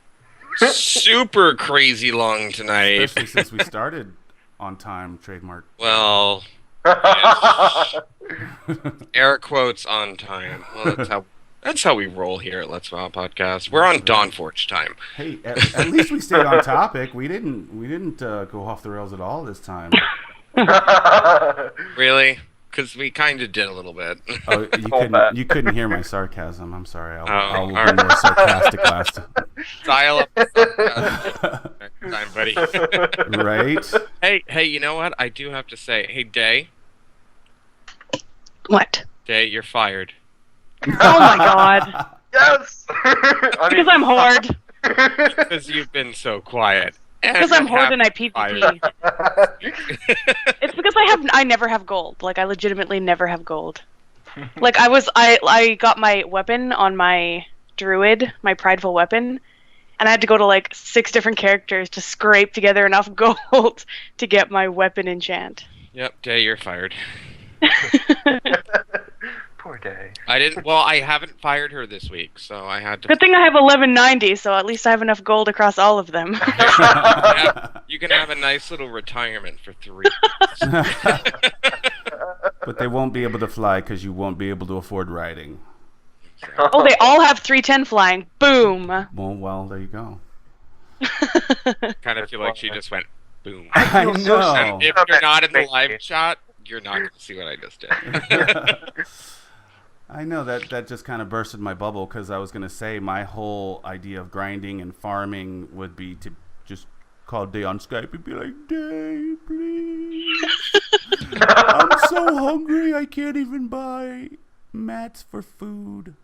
super crazy long tonight. Especially since we started on time, trademark. Well, yes. Air quotes on time. Well, that's how we roll here at Let's WoW Podcast. We're on Dawnforge time. Hey, at least we stayed on topic. We didn't go off the rails at all this time. Really? Because we kind of did a little bit. Oh, you couldn't hear my sarcasm. I'm sorry. I'll be right. more sarcastic last time. Dial up the next time, buddy. Right? Hey, you know what? I do have to say, hey, Day. What? Day, you're fired. Oh my god. Yes! Because I'm Horde. Because you've been so quiet. Because I'm Horde and I PvP. It's because I never have gold. I legitimately never have gold. I got my weapon on my druid, my prideful weapon, and I had to go to 6 different characters to scrape together enough gold to get my weapon enchant. Yep, Day, you're fired. Poor Day. I haven't fired her this week, so I had to. Good thing I have 1190, so at least I have enough gold across all of them. You can have a nice little retirement for 3 But they won't be able to fly because you won't be able to afford riding. Oh, they all have 310 flying. Boom. Well, there you go. Kind of feel like she just went boom. I know. And if you're not in the live shot, you're not going to see what I just did. I know that just kind of bursted my bubble, because I was going to say my whole idea of grinding and farming would be to just call Day on Skype and be like, Day, please. I'm so hungry I can't even buy mats for food.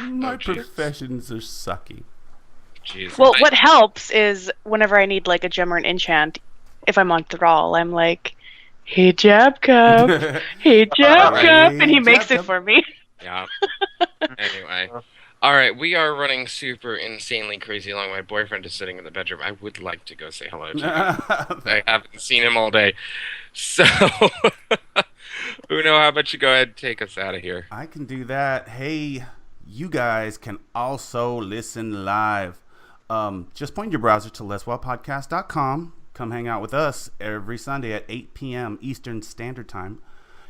My professions are sucky. Jeez. Well, what helps is whenever I need like a gem or an enchant, if I'm on Thrall, I'm like, "Hey, Jab Cup, hey, Jab Cup," and he Hey, makes Jab it Cup. for me. Yeah. Anyway. All right, we are running super insanely crazy long. My boyfriend is sitting in the bedroom. I would like to go say hello to him. I haven't seen him all day. So, Uno, how about you go ahead and take us out of here? I can do that. Hey, you guys can also listen live. Just point your browser to letswellpodcast.com. Come hang out with us every Sunday at 8 p.m. Eastern Standard Time.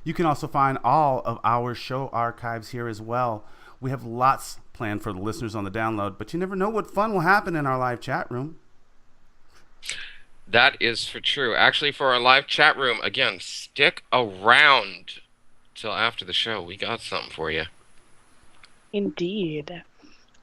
You can also find all of our show archives here as well. We have lots planned for the listeners on the download, but you never know what fun will happen in our live chat room. That is for true. Actually, for our live chat room, again, stick around till after the show. We got something for you. Indeed.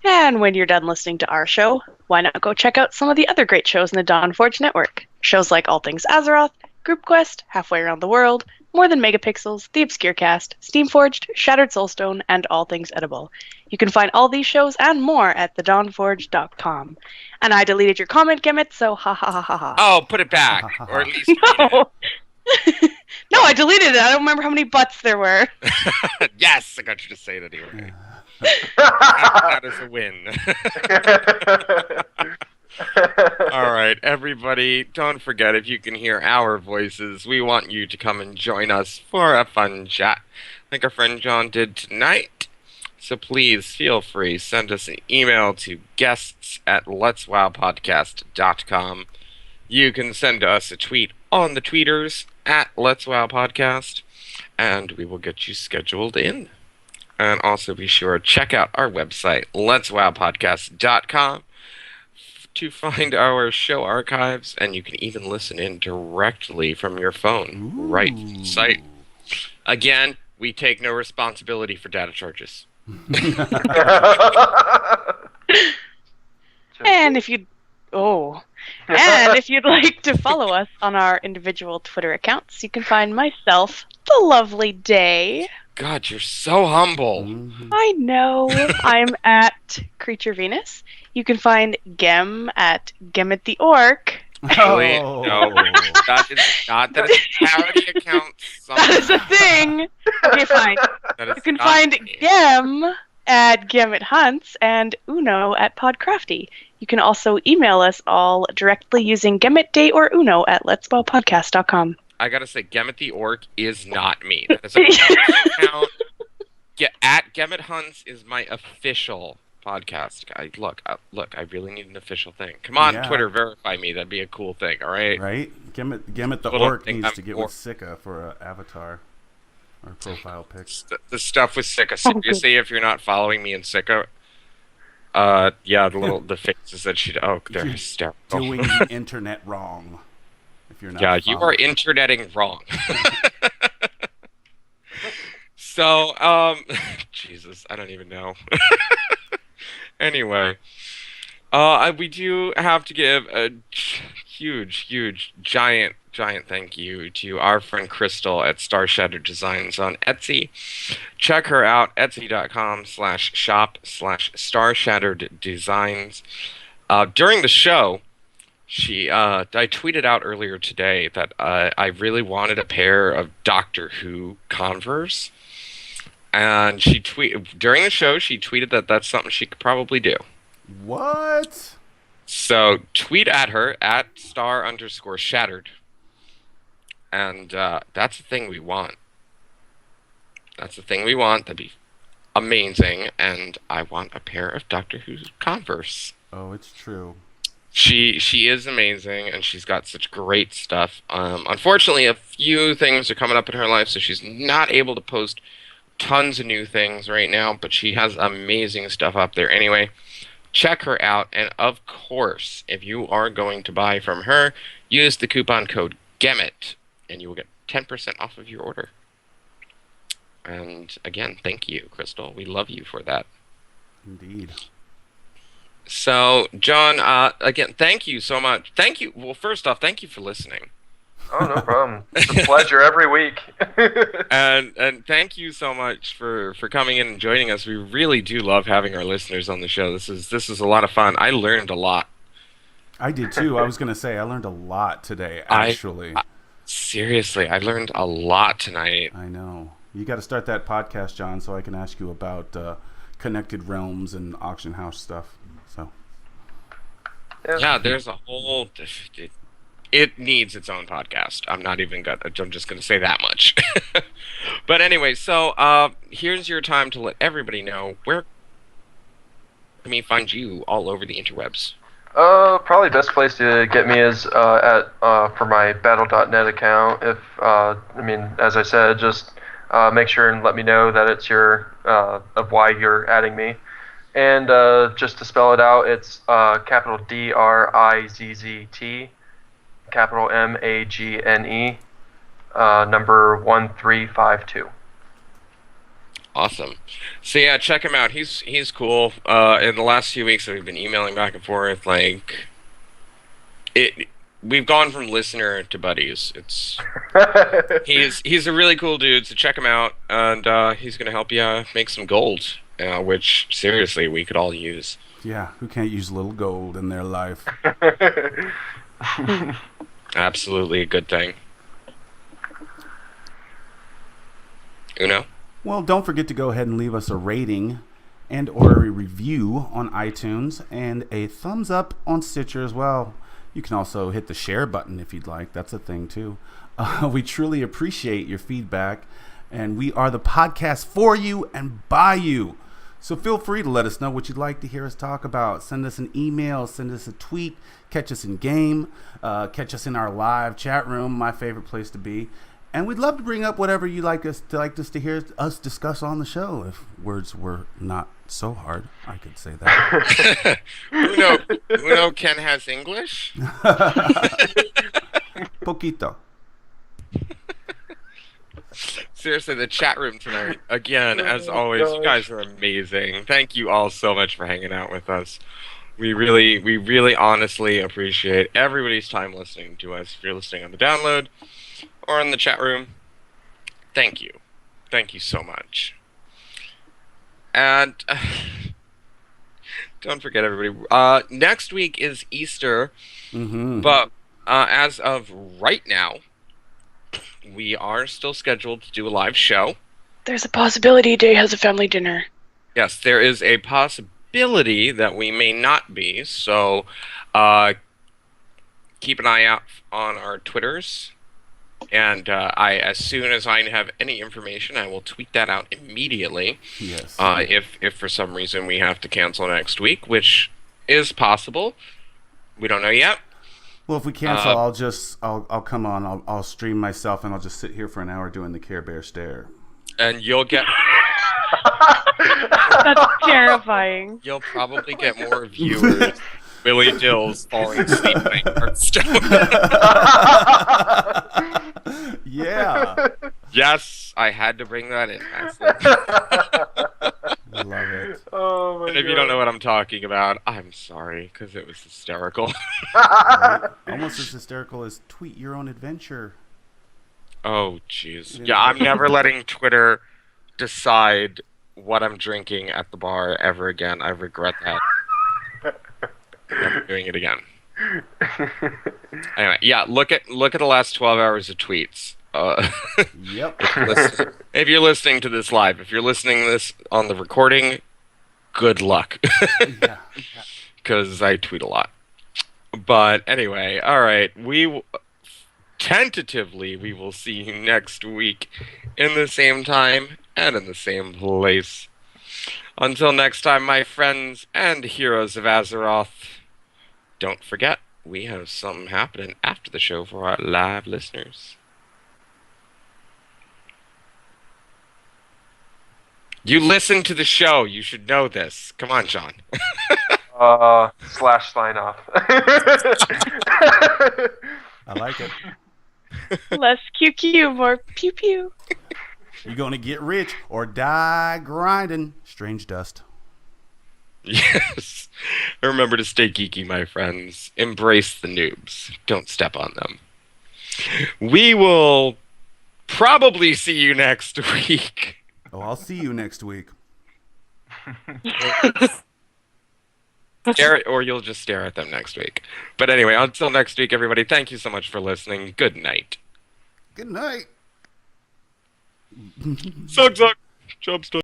And when you're done listening to our show, why not go check out some of the other great shows in the Dawnforge network? Shows like All Things Azeroth, Group Quest, Halfway Around the World, More Than Megapixels, The Obscure Cast, Steamforged, Shattered Soulstone, and All Things Edible. You can find all these shows and more at thedawnforge.com. And I deleted your comment, Gimmet, so ha ha ha ha ha. Oh, put it back, or at least read No! No, I deleted it. I don't remember how many butts there were. it. Yes, I got you to say it anyway. That is a win. All right, everybody, don't forget, if you can hear our voices, we want you to come and join us for a fun chat like our friend John did tonight. So please feel free, send us an email to guests@letswowpodcast.com. You can send us a tweet on the tweeters at letswowpodcast, and we will get you scheduled in. And also be sure to check out our website, letswowpodcast.com, to find our show archives, and you can even listen in directly from your phone right to the site. Again, we take no responsibility for data charges. And if you'd like to follow us on our individual Twitter accounts, you can find myself, the lovely Day. God, you're so humble. I know. I'm at Creature Venus. You can find Gem at Gemmet the Orc. Really? No, that is not. That is a parody account. That is a thing. Okay, fine. That is You can not find me. Gem at Gemmet Hunts and Uno at Podcrafty. You can also email us all directly using Gemmet Day or Uno at letswellpodcast.com. I gotta say, Gemmet the Orc is not me. That is a parody account. At Gemmet Hunts is my official podcast. Look, I really need an official thing. Come on, Yeah. Twitter, verify me. That'd be a cool thing, all right? Right? Gimmet the Little Orc thing needs I'm to get with Sika for an avatar or profile pic. The stuff with Sika. Seriously, if you're not following me in Sika, yeah, the faces that she. Oh, they're You're hysterical. Doing the internet wrong. If you're not Yeah, you are interneting wrong. So, Jesus, I don't even know. Anyway, we do have to give a huge, giant thank you to our friend Crystal at Star Shattered Designs on Etsy. Check her out, etsy.com/shop/starshattereddesigns. During the show, I tweeted out earlier today that I really wanted a pair of Doctor Who Converse. And during the show, she tweeted that that's something she could probably do. What? So tweet at her at *_shattered. And that's the thing we want. That's the thing we want. That'd be amazing. And I want a pair of Doctor Who Converse. Oh, it's true. She is amazing, and she's got such great stuff. Unfortunately, a few things are coming up in her life, so she's not able to post tons of new things right now, but she has amazing stuff up there. Anyway, check her out, and of course, if you are going to buy from her, use the coupon code GEMMET, and you will get 10% off of your order. And again, thank you, Crystal. We love you for that. Indeed. So, John, again, thank you so much. Thank you. Well, first off, thank you for listening. Oh, no problem. It's a pleasure every week. And thank you so much for coming in and joining us. We really do love having our listeners on the show. This is a lot of fun. I learned a lot. I did too. I was going to say I learned a lot today, I, actually. Seriously, I learned a lot tonight. I know. You got to start that podcast, John, so I can ask you about connected realms and auction house stuff. So. Yeah, there's a whole. It needs its own podcast. I'm just gonna say that much. But anyway, so here's your time to let everybody know where can we find you all over the interwebs. Probably best place to get me is at for my battle.net account. If as I said, just make sure and let me know that it's your of why you're adding me. And just to spell it out, it's capital DRIZZT, capital MAGNE, number 1352. Awesome. So yeah, check him out. He's cool. In the last few weeks, we've been emailing back and forth. We've gone from listener to buddies. He's a really cool dude. So check him out, and he's gonna help you make some gold, which seriously we could all use. Yeah, who can't use a little gold in their life? Absolutely a good thing. Uno? Well, don't forget to go ahead and leave us a rating and or a review on iTunes and a thumbs up on Stitcher as well. You can also hit the share button if you'd like. That's a thing too. We truly appreciate your feedback, and we are the podcast for you and by you. So feel free to let us know what you'd like to hear us talk about. Send us an email, send us a tweet, catch us in game, catch us in our live chat room, my favorite place to be. And we'd love to bring up whatever you'd like us to hear us discuss on the show. If words were not so hard, I could say that. Uno Ken has English? Poquito. Seriously, the chat room tonight, again, as always, you guys are amazing. Thank you all so much for hanging out with us. We really honestly appreciate everybody's time listening to us. If you're listening on the download or in the chat room, thank you. Thank you so much. And don't forget, everybody, next week is Easter, but as of right now, we are still scheduled to do a live show. There's a possibility Day has a family dinner. Yes, there is a possibility that we may not be, so keep an eye out on our Twitters. And as soon as I have any information, I will tweet that out immediately. Yes. If for some reason we have to cancel next week, which is possible, we don't know yet. Well, if we cancel, I'll come on. I'll stream myself, and I'll just sit here for an hour doing the Care Bear stare. And you'll get. That's terrifying. You'll probably get more viewers. Billy Dill's falling asleep playing Hearthstone. Yeah. Yes, I had to bring that in. I love it. Oh my And if you don't know what I'm talking about, I'm sorry, because it was hysterical. Right? Almost as hysterical as tweet your own adventure. Oh, jeez. Yeah, I'm never letting Twitter decide what I'm drinking at the bar ever again. I regret that. I'm never doing it again. Anyway, yeah, look at the last 12 hours of tweets. Yep. If you're listening to this live, if you're listening to this on the recording, good luck. Yeah. Because I tweet a lot. But anyway, all right. Tentatively, we will see you next week in the same time and in the same place. Until next time, my friends and heroes of Azeroth, don't forget, we have something happening after the show for our live listeners. You listen to the show. You should know this. Come on, John. Slash sign off. I like it. Less QQ, more pew pew. You're going to get rich or die grinding. Strange dust. Yes. Remember to stay geeky, my friends. Embrace the noobs. Don't step on them. We will probably see you next week. Oh, I'll see you next week. Or you'll just stare at them next week. But anyway, until next week, everybody, thank you so much for listening. Good night. Good night. Suck, suck. Job done.